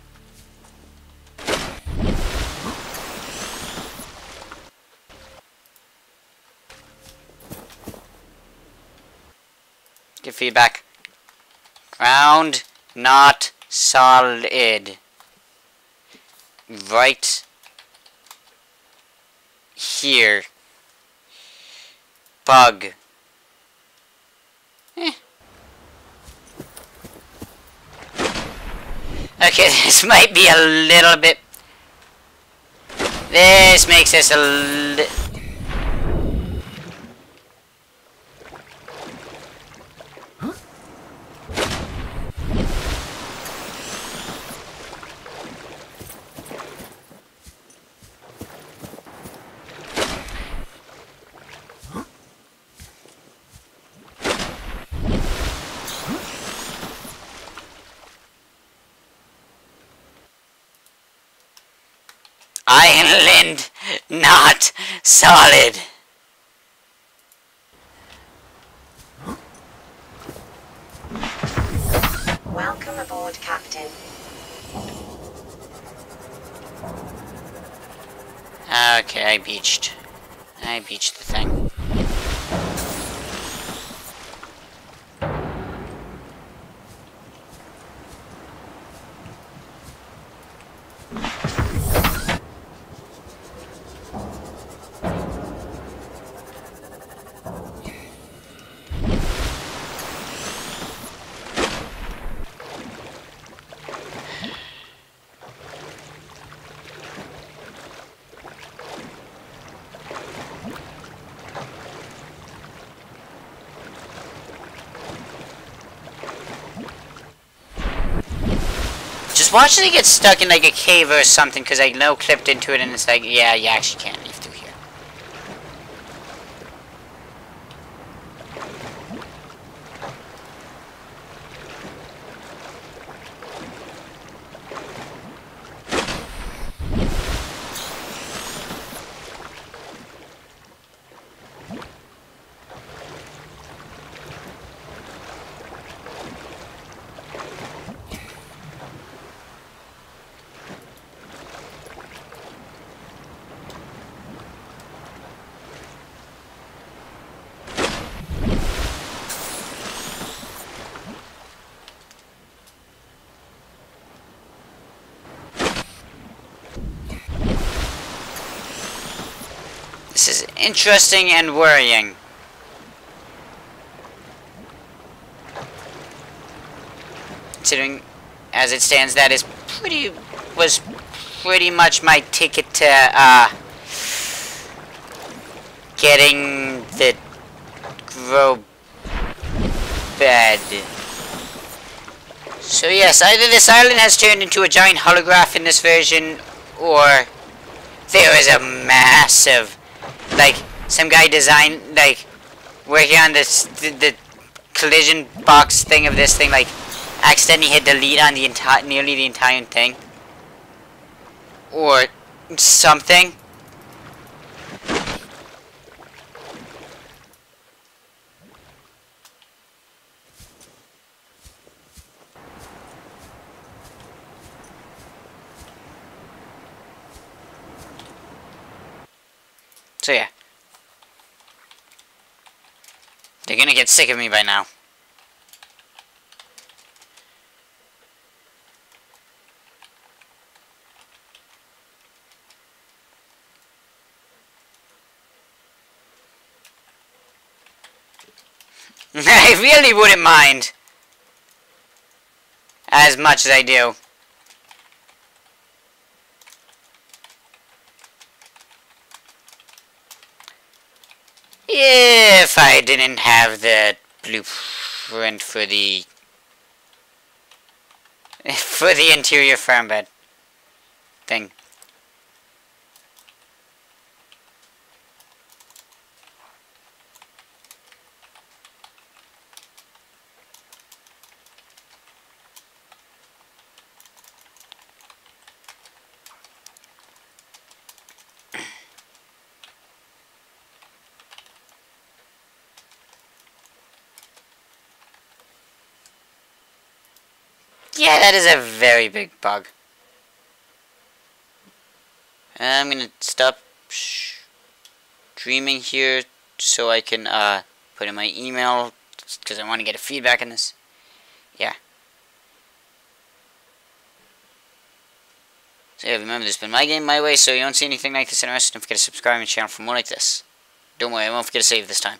Give feedback. Ground not solid. Right here. Bug. Okay, this might be a little bit... This makes this a little... Island not solid. Welcome aboard, Captain. Okay, I beached the thing. Just watching it get stuck in like a cave or something, because I know clipped into it and it's like, yeah, you actually can't leave through here. This is interesting and worrying. Considering, as it stands, that was pretty much my ticket to, getting the grow bed. So yes, either this island has turned into a giant holograph in this version, or there is a massive, like, some guy designed, like, working on this, the collision box thing of this thing, like, accidentally hit delete on the entire, nearly the entire thing. Or something. So yeah. They're gonna get sick of me by now. I really wouldn't mind. As much as I do. If I didn't have the blueprint for the interior farm bed thing. Yeah, that is a very big bug. I'm gonna stop streaming here so I can put in my email because I want to get a feedback on this. Yeah. So yeah, remember, this has been my game, my way, so you don't see anything like this in the rest, don't forget to subscribe to my channel for more like this. Don't worry, I won't forget to save this time.